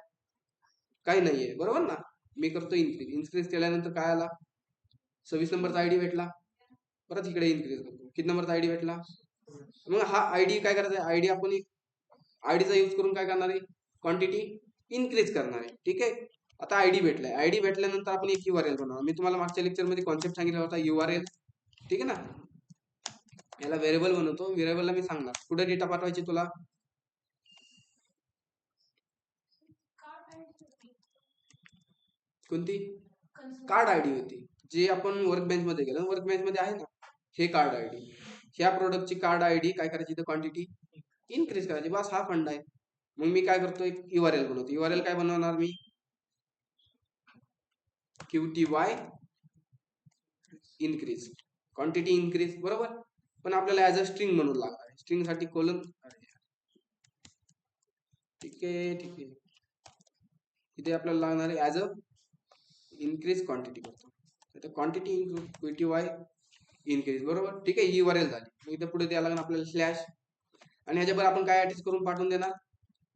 काही नाहीये, बरोबर ना. मी करतो इन्क्रीज. इन्क्रीज केल्यानंतर काय आला, 26 नंबरचा आयडी भेटला. परत इकडे इन्क्रीज करतो, किती नंबरचा आयडी भेटला. मग हा आयडी काय करायचा, आयडी आपण आयडीचा यूज करून काय करणार आहे, क्वांटिटी इन्क्रीज करणार आहे. ठीक आहे, आता आयडी भेटलाय. आयडी भेटल्यानंतर आपण एक URL बनवणार. मी तुम्हाला मागच्या लेक्चर मध्ये कॉन्सेप्ट सांगितला होता, URL. ठीक आहे ना, याला व्हेरिएबल बनवतो. व्हेरिएबलला मी सांगणार कुठे डेटा पाठवायची तुला, कोणती कार्ड आयडी होती जी आपण वर्क बेंच मध्ये गेलो, वर्क बेंच मध्ये आहे ना, हे कार्ड आयडी, ह्या प्रोडक्टची कार्ड आयडी काय करायची, इथं क्वांटिटी इन्क्रीज करायची, बस हा फंड आहे. मग मी काय करतो, एक URL बनवतो. URL काय बनवणार मी, QTY इन्क्रीज, क्वांटिटी इन्क्रीज, बरोबर. पण आपल्याला ऍज अ स्ट्रिंग म्हणून लागणार आहे, स्ट्रिंग साठी कोलन. ठीक आहे, ठीक आहे, इथे आपल्याला लागणार आहे ऍज अ इन्क्रीज क्वांटिटी करतो. आता क्वांटिटी QTY इन्क्रीज, बरोबर. ठीक आहे, URL झाली. मग इथे पुढे द्यायला लागणार आपल्याला स्लॅश, आणि ह्याच्यावर आपण काय अटॅच करून पाठवून देणार,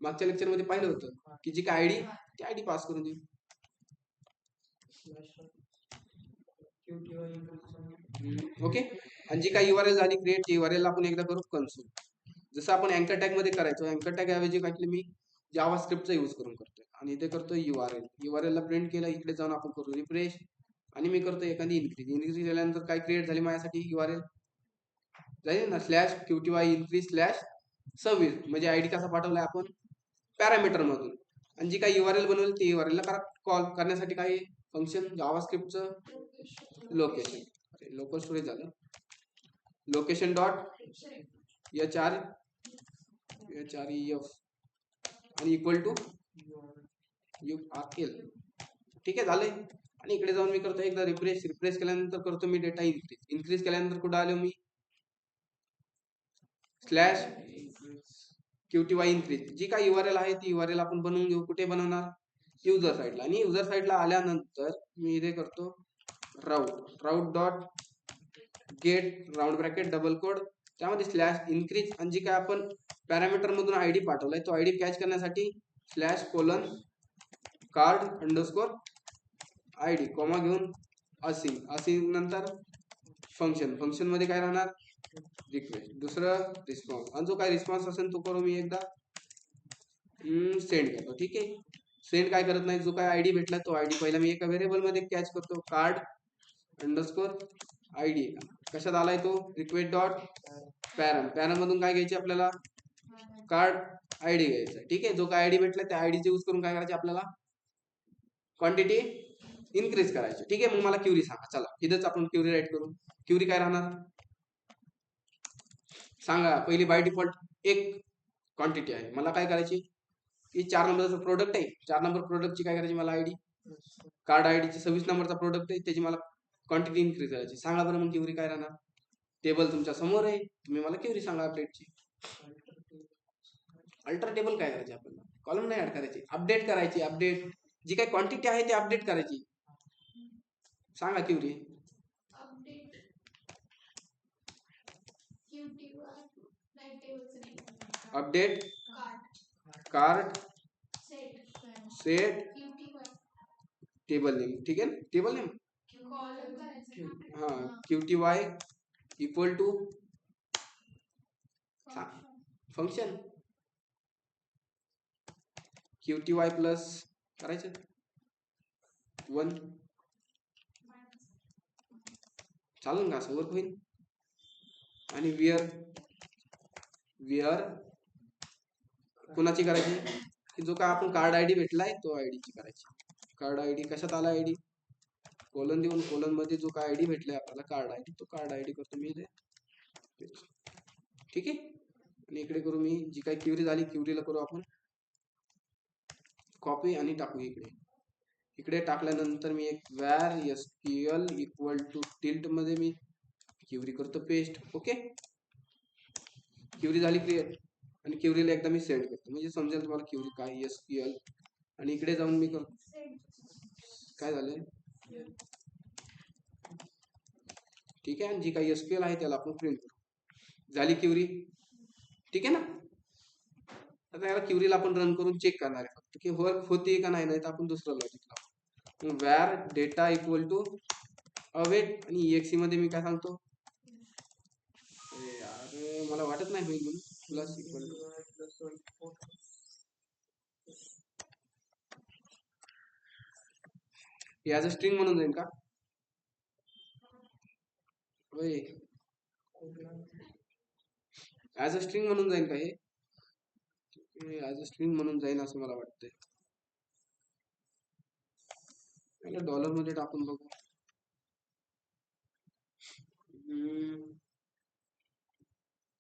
मागच्या लेक्चर मध्ये पाहिलं होतं की जी काय आयडी, ती आयडी पास करून देऊ. ओके, आणि जी काय URL झाली क्रिएट, URL आपण एकदा करू कन्सोल. जसं आपण अँकर टॅग मध्ये करायचो, अँकर टॅग ऐवजी काय केलं मी, जावा स्क्रिप्टचा यूज करून करतोय, आणि इथे करतोय URL ला प्रिंट केलं. इकडे जाऊन आपण करू रिफ्रेश, आणि मी करतो एखादी इन्क्रीज. इन्क्रीज केल्यानंतर काय क्रिएट झाली माझ्यासाठी URL, जाईल ना स्लॅश QTY इन्क्रीज स्लॅश 26 म्हणजे आयडी कसा पाठवलाय आपण पॅरामीटर मधून आणि जी काही URL बनवली ती URL ला कॉल करण्यासाठी काय फंक्शन जावास्क्रिप्टचं लोकेशन लोकल स्टोरेज झालं लोकेशन डॉट href आणि इक्वल टू URL ठीक आहे झालंय आणि इकडे जाऊन मी करतो एकदा रिफ्रेश केल्यानंतर करतो मी डेटा इन्क्रीज केल्यानंतर कुठं आलो मी स्लॅश QTY इन्क्रीज जी काही URL आहे ती URL आपण बनवून घेऊ कुठे बनवणार युजर साईडला आणि युजर साईडला आल्यानंतर मी इथे करतो route dot get round bracket double code त्यामध्ये स्लॅश इन्क्रीज आणि जी काय आपण पॅरामीटर मधून आयडी पाठवलाय तो आयडी कॅच करण्यासाठी slash colon card underscore ID comma घेऊन असिंग नंतर फंक्शन मध्ये काय राहणार रिक्वेस्ट दुसरं रिस्पॉन्स आणि जो काय रिस्पॉन्स असेल तो करू मी एकदा सेंड करतो ठीक आहे सेंड काय करत नाही जो काय आयडी भेटला तो आयडी पहिला मी एका व्हेरिएबल मध्ये कॅच करतो कार्ड अंडरस्कोर आयडी कशात आलाय तो रिक्वेस्ट डॉट पॅरम मधून काय घ्यायचे आपल्याला कार्ड आयडी घ्यायचा ठीक आहे जो काय आयडी भेटला त्या आयडीचे यूज करून काय करायचे आपल्याला क्वांटिटी इन्क्रीज करायची ठीक आहे मग मला क्युरी सांगा चला इथंच आपण क्युरी राईट करू क्युरी काय राहणार सांगा पहिली बाय डिफॉल्ट एक क्वांटिटी आहे मला काय करायची की 4 नंबरचा प्रोडक्ट आहे 4 नंबर प्रोडक्टची काय करायची मला आयडी कार्ड आयडीची 26 नंबरचा प्रोडक्ट आहे त्याची मला क्वांटिटी इन्क्रीज करायची सांगा बरं मग क्युरी काय राहणार टेबल तुमच्या समोर आहे तुम्ही मला क्युरी सांगा अपडेटची अल्टर टेबल काय करायची आपल्याला कॉलम नाही ऍड करायची अपडेट करायची अपडेट जी काही क्वांटिटी आहे ती अपडेट करायची सांगा क्युरी अपडेट QTY लाईक टेबलचं name update card set QTY table name ठीक आहे टेबल नेम कॉलम करायचं हा QTY equal to function QTY plus करायचं 1 चालेल का असं वर्क होईल आणि विअर कोणाची करायची की जो काय आपण कार्ड आयडी भेटलाय तो आयडीची करायची कार्ड आयडी कशात आला आयडी कोलन देऊन कोलन मध्ये जो काय आयडी भेटलाय आपल्याला कार्ड आयडी तो कार्ड आयडी करतो मी इथे ठीक आहे आणि इकडे करू मी जी काही क्युरी झाली क्युरीला करू आपण कॉपी आणि टाकू इकडे टाकल्यानंतर मी एक var SQL equal to tilt मध्ये मी क्युरी करतो पेस्ट ओके क्युरी झाली क्रिएट आणि क्युरीला एकदा मी सेंड करतो म्हणजे समजेल तुम्हाला क्युरी काय SQL आणि इकडे जाऊन मी करतो काय झालंय ठीक आहे आणि जी काही SQL आहे त्याला आपण प्रिंट करू झाली क्युरी ठीक आहे ना आता याला क्युरीला आपण रन करून चेक करणार आहे फक्त की वर्क होते का नाही तर आपण दुसरं लॉजिक लावू var data equal to await आणि exe मध्ये मी काय सांगतो यार मला वाटत नाही होईल म्हणून प्लस इक्वल टू याचं स्ट्रिंग म्हणून जाईल का होय ऍज अ स्ट्रिंग म्हणून जाईल का हे ऍज अ स्ट्रिंग म्हणून जाईल असं मला वाटतंय त्याला डॉलर मध्ये टाकून बघू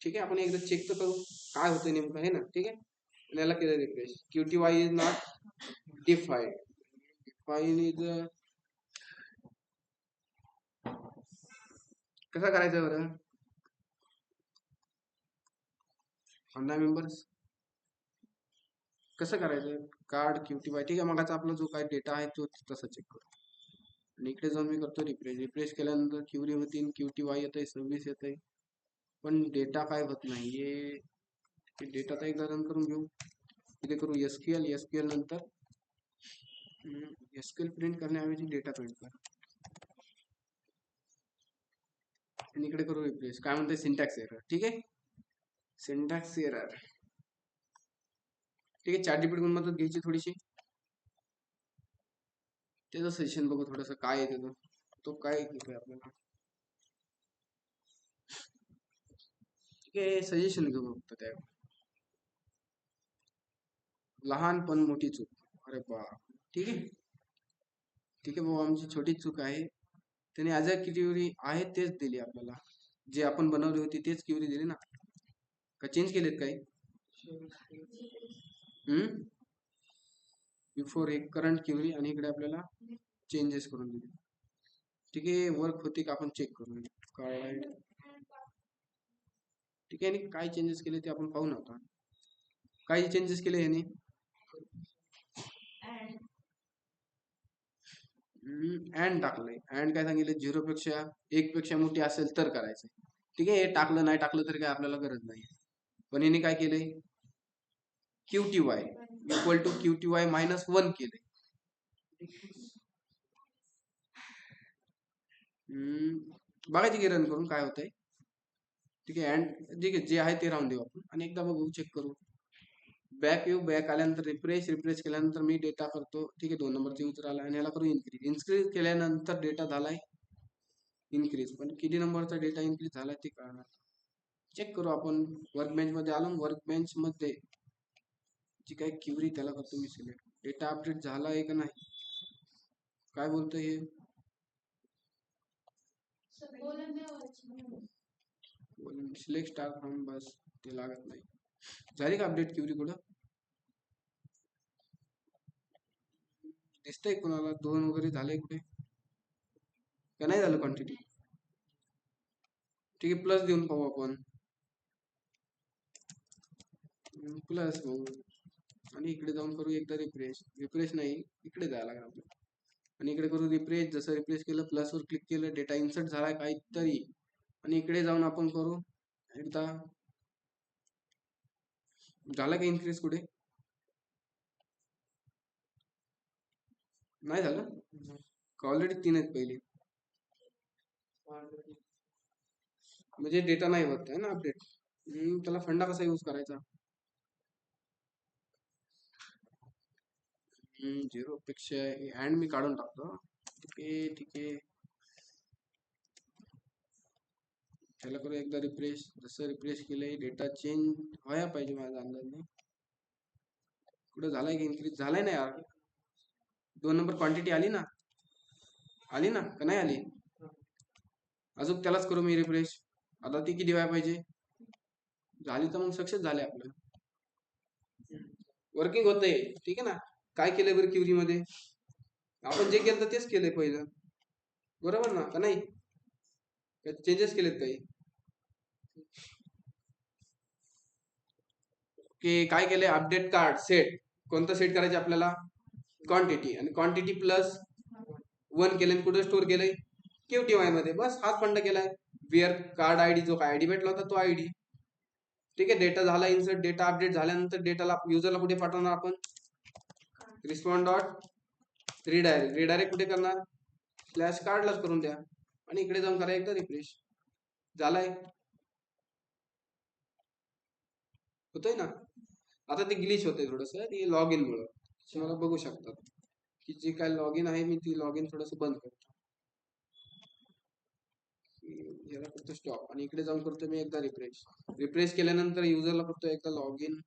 ठीक आहे आपण एकदा चेक तर करू काय होतं नेमकं आहे ना ठीक आहे आणि याला केलं refresh QTY is not define is कसं करायचं बरं ऑनलाईन मेंबर्स कसं करायचं कार्ड QTY ठीक आहे मगाचा आपला जो काय डेटा आहे तो तसा चेक करू आणि इकडे जाऊन मी करतो रिफ्रेश केल्यानंतर क्युरी होती QTY येत आहे 26 येत आहे पण डेटा काय होत नाहीये डेटा तर एकदा रन करून घेऊ इथे करू SQL नंतर SQL प्रिंट करण्याऐवजी डेटा प्रिंट कर आणि इकडे करू रिफ्रेश काय म्हणते सिंटॅक्स एरर ठीक आहे सिंटॅक्स एरर ठीक आहे ChatGPT कडून मदत घ्यायची थोडीशी त्याचं सेशन बघू थोडस काय आहे त्याचं तो काय घेतोय आपल्याला ठीक आहे, सजेशन घेऊ फक्त त्या लहान पण मोठी चूक. अरे बा, ठीक आहे. ठीक आहे भाऊ, आमची छोटी चूक आहे. त्याने ॲज अ क्युरी आहे तेच दिली आपल्याला. जे आपण बनवली होती तेच क्युरी दिली ना. का चेंज केलेत काही? बिफोर एक करंट क्युरी आणि इकडे आपल्याला चेंजेस करून दिले. ठीक आहे, वर्क होते का आपण चेक करू. काय ठीक आहे, आणि काय चेंजेस केले ते आपण पाहू ना आता. काय चेंजेस केले याने? अँड टाकलंय. अँड काय सांगितलं? 0 पेक्षा 1 पेक्षा मोठी असेल तर करायचं. ठीक आहे, हे टाकलं नाही टाकलं तरी काय आपल्याला गरज नाही. पण याने काय केलंय? QTY इक्वल टू QTY -1 केलंय. बघायची की रन करून काय होतंय. ठीक आहे, अँड ठीक आहे, जे आहे ते राहून देऊ आपण आणि एकदा बघू, चेक करू. बॅक येऊ, बॅक आल्यानंतर रिफ्रेश केल्यानंतर मी डेटा करतो. ठीक आहे, 2 नंबरचा यूजर आला आणि ह्याला करू इन्क्रीज. इन्क्रीज केल्यानंतर डेटा झालाय इन्क्रीज, पण किती नंबरचा डेटा इन्क्रीज झालाय ते कळणार. चेक करू आपण. वर्कबेंच मध्ये आलो, वर्कबेंच मध्ये जी काही क्युरी त्याला करतो मी सिलेक्ट. डेटा अपडेट झाला आहे का नाही, काय बोलतोय हे? सिलेक्ट स्टार फ्रॉम, बस ते लागत नाही. झाली का अपडेट क्युरी? कुठं दिसतंय कोणाला? 2 वगैरे झाले कुठे का नाही झालं क्वांटिटी? ठीक आहे, प्लस देऊन पाहू आपण. प्लस भाऊ, आणि इकडे जाऊन करू एकदा रिफ्रेश नाही, इकडे जायला लागणार आपल्याला. आणि इकडे करू रिफ्रेश. जसं रिफ्रेश केलं, प्लसवर क्लिक केलं, डेटा इन्सर्ट झालाय काहीतरी. आणि इकडे जाऊन आपण करू एकदा. झाला का इन्क्रीज? कुठे नाही झालं? ऑलरेडी 3 आहेत पहिले, म्हणजे डेटा नाही होत आहे ना अपडेट. त्याला फंडा कसा यूज करायचा? 0 पेक्षा अँड मी काढून टाकतो. ठीक आहे, ठीक आहे. त्याला करू एकदा रिफ्रेश. जसं रिफ्रेश केलंय, डेटा चेंज व्हायला पाहिजे माझ्या अंदाजाने. कुठं झालाय की इन्क्रीज? झालाय ना यार. 2 नंबर क्वांटिटी आली ना? आली ना का नाही आली? अजून त्यालाच करू मी रिफ्रेश. आता ती किती व्हायला पाहिजे? झाली तर मग सक्सेस झाले आपलं. वर्किंग होतंय. ठीक आहे ना. काय केलंय बरं क्युरी मध्ये? आपण जे केलं तेच केलंय पहिलं, बरोबर ना का नाही? चेंजेस केलेत काही? की काय केलंय? Update card set. कोणतं सेट करायचं आपल्याला? क्वांटिटी. आणि क्वांटिटी प्लस 1 केलंय. कुठे स्टोअर केलंय? QTY मध्ये. बस हाच फंड केलाय. वेअर कार्ड आयडी, जो काय आयडी भेटला होता तो आयडी. ठीक आहे, डेटा झाला इन्सर्ट. डेटा अपडेट झाल्यानंतर डेटाला युजरला कुठे पाठवणार आपण? रिस्पॉन्ड डॉट रिडायरेक्ट कुठे करणार? स्लॅश कार्डलाच करून द्या. आणि इकडे जाऊन करा एकदा रिफ्रेश. झालाय, होतोय ना. आता ते ग्लिच होते थोडस, ते लॉग इन मुळे. तुम्हाला बघू शकतात की जे काय लॉग इन आहे, मी ती लॉग इन थोडस बंद करतो. याला करतो स्टॉप आणि इकडे जाऊन करतो मी एकदा रिफ्रेश केल्यानंतर युजरला करतो एकदा लॉग इन.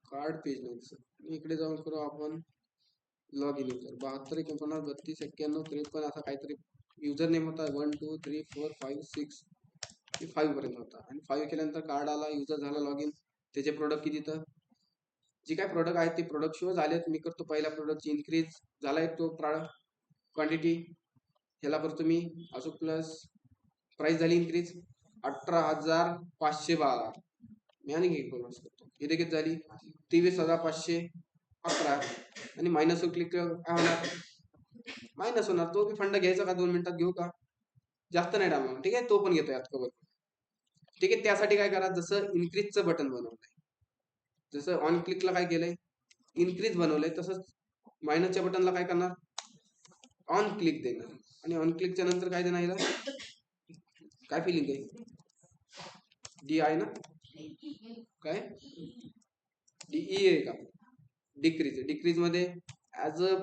कार्ड पेज नाही दिसत. इकडे जाऊन करू आपण लॉग इन युजर. 72 49 32 91 53 असा काहीतरी युजर नेम होता. 1 2 3 4 5 6 5 पर्यंत होता. आणि 5 केल्यानंतर कार्ड आला, युजर झाला लॉग इन. त्याचे प्रोडक्ट किती? तर जे काय प्रोडक्ट आहेत ते प्रोडक्ट शो झालेत. मी करतो पहिल्या प्रोडक्टची इन्क्रीज. झालाय तो क्वांटिटी. ह्याला करतो मी अजून प्लस. प्राइस झाली इन्क्रीज 18,512. मी आणि कन्वर्ट करतो. इथे किती झाली? 23,511. आणि मायनसवर क्लिक काय होणार? मायनस होणार. तो बी फंड घ्यायचा का? 2 मिनिटात घेऊ का? जास्त नाही टाकणार. ठीक आहे, तो पण घेतो यात कवर. ठीक आहे, त्यासाठी काय करा? जसं इन्क्रीजचं बटन बनवलंय, जसं ऑन क्लिकला काय केलंय? इन्क्रीज बनवलंय, तसंच मायनसच्या बटनला काय करणार? ऑन क्लिक देणार. आणि ऑन क्लिकच्या नंतर काय देणार? याला काय फिलिंग आहे? डी आहे ना? काय डीई आहे का? डिक्रीज. डिक्रीज मध्ये ऍज अ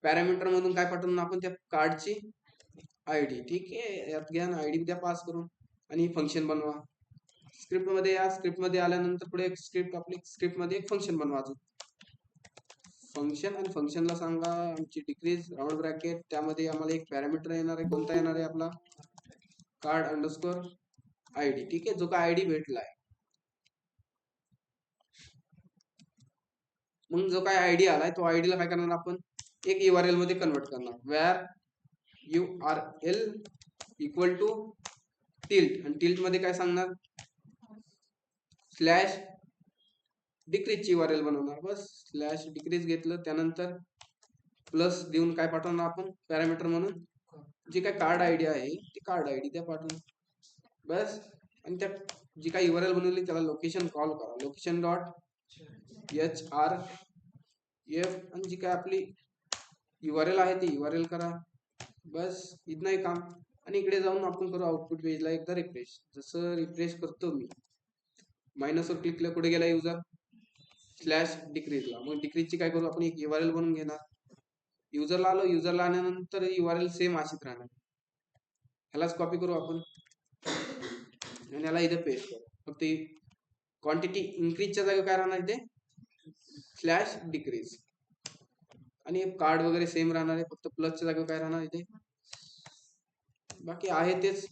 पॅरामीटर मधून काय पाठवून आपण त्या कार्डची आयडी. ठीक आहे, यात घ्या ना आयडी द्या पास करून आणि फंक्शन बनवा. स्क्रिप्ट मध्ये या, स्क्रिप्ट मध्ये आल्यानंतर पुढे एक स्क्रिप्ट मध्ये एक फंक्शन बनवा. फंक्शन आणि फंक्शनला सांगा आमची डिक्रीज राऊंड ब्रॅकेट, त्यामध्ये आम्हाला एक पॅरामीटर येणार आहे. कोणता येणार आहे आपला? Card underscore ID. ठीक आहे, जो काय आयडी भेटलाय. मग जो काय आयडी आलाय तो आयडी ला काय करणार आपण? एक URL मध्ये कन्वर्ट करणार. Where URL equal to tilt, आणि टिल्ट मध्ये काय सांगणार? स्लॅश डिक्रीजची URL बनवणार. बस स्लॅश डिक्रीज घेतलं, त्यानंतर प्लस देऊन काय पाठवणार आपण पॅरामीटर म्हणून? जी काय कार्ड आयडी आहे ती कार्ड आयडी त्या पाठवून. बस, आणि त्या जी काय URL बनवली त्याला लोकेशन कॉल करा. लोकेशन डॉट href, आणि जी काय आपली URL आहे ती URL करा. बस इथं ही काम. आणि इकडे जाऊन आपण करू आउटपुट पेजला एकदा रिफ्रेश. जसं रिफ्रेश करतो मी, मायनसवर क्लिक केलं, कुठे गेला युजर? स्लॅश डिक्रीजला. मग डिक्रीजची काय करू आपण? एक URL बनवून घेणार. युजरला आलो, युजरला आल्यानंतर URL सेम अशीच राहणार. ह्यालाच कॉपी करू आपण आणि याला इथे पेस्ट करू. फक्त क्वांटिटी इन्क्रीजच्या जागी काय राहणार इथे? Slash decrease. आणि कार्ड वगैरे सेम राहणार आहे, फक्त प्लसच्या जागी काय राहणार इथे? बाकी आहे तेच.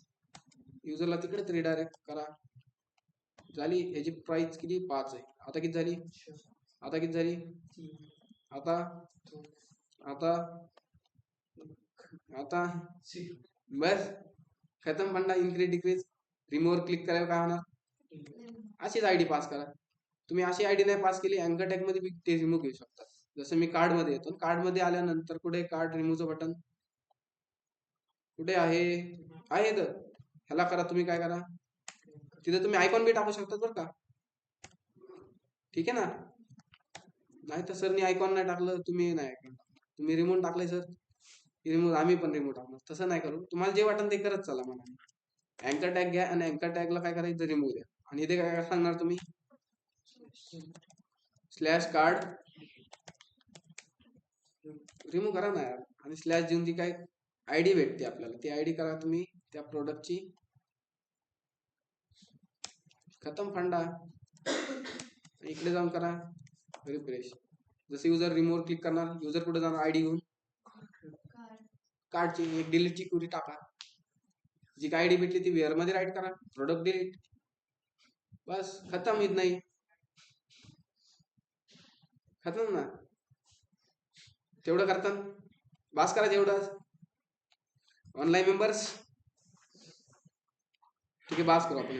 युजरला तिकडेच रिडायरेक्ट करा. झाली. याची प्राइस किती? 5 आहे. आता किती झाली? आता किती झाली? आता आता आता बस खतम. फंडा इन्क्रीज डिक्रीज. रिमूव्हर क्लिक करायला काय होणार? अशीच आयडी पास करा. तुम्ही अशी आयडी नाही पास केली, अँकर टॅग मध्ये ते रिमूव्ह घेऊ शकता. जसं मी कार्ड मध्ये येतो, कार्ड मध्ये आल्यानंतर कुठे कार्ड रिमूव्हचं बटन कुठे आहे? आहे तर ह्याला करा. तुम्ही काय करा, तिथे तुम्ही आयकॉन बी टाकू शकता बरं का. ठीक आहे ना. नाही तर सरनी आयकॉन नाही टाकलं, तुम्ही नाही आयकॉन तुम्ही रिमूव्ह टाकले सर, रिमूव्ह आम्ही पण रिमूव्ह टाकणार. तसं नाही करू. तुम्हाला जे वाटेल ते करत चला. मला अँकर टॅग घ्या आणि अँकर टॅगला काय करायचं? रिमूव्ह द्या. आणि इथे काय सांगणार तुम्ही? स्लॅश कार्ड रिमूव्ह करा ना यार. आणि स्लॅश देऊन ती काय आयडी भेटते आपल्याला, ती आयडी करा तुम्ही त्या प्रोडक्टची. खतम फंडा. इकडे जाऊन करा रिफ्रेश. जसे युजर रिमूव्ह क्लिक करणार, युजर कुठे जाणार? आयडी घेऊन कार्डची एक डिलीटची क्युरी टाका. जी काय आयडी भेटली ती वेअर मध्ये राईट करा, प्रोडक्ट डिलीट. बस खतम. इथं नाही खतम ना. तेवढं करता बास करा. तेवढं ऑनलाईन मेंबर्स. ठीक आहे, बास करू आपण.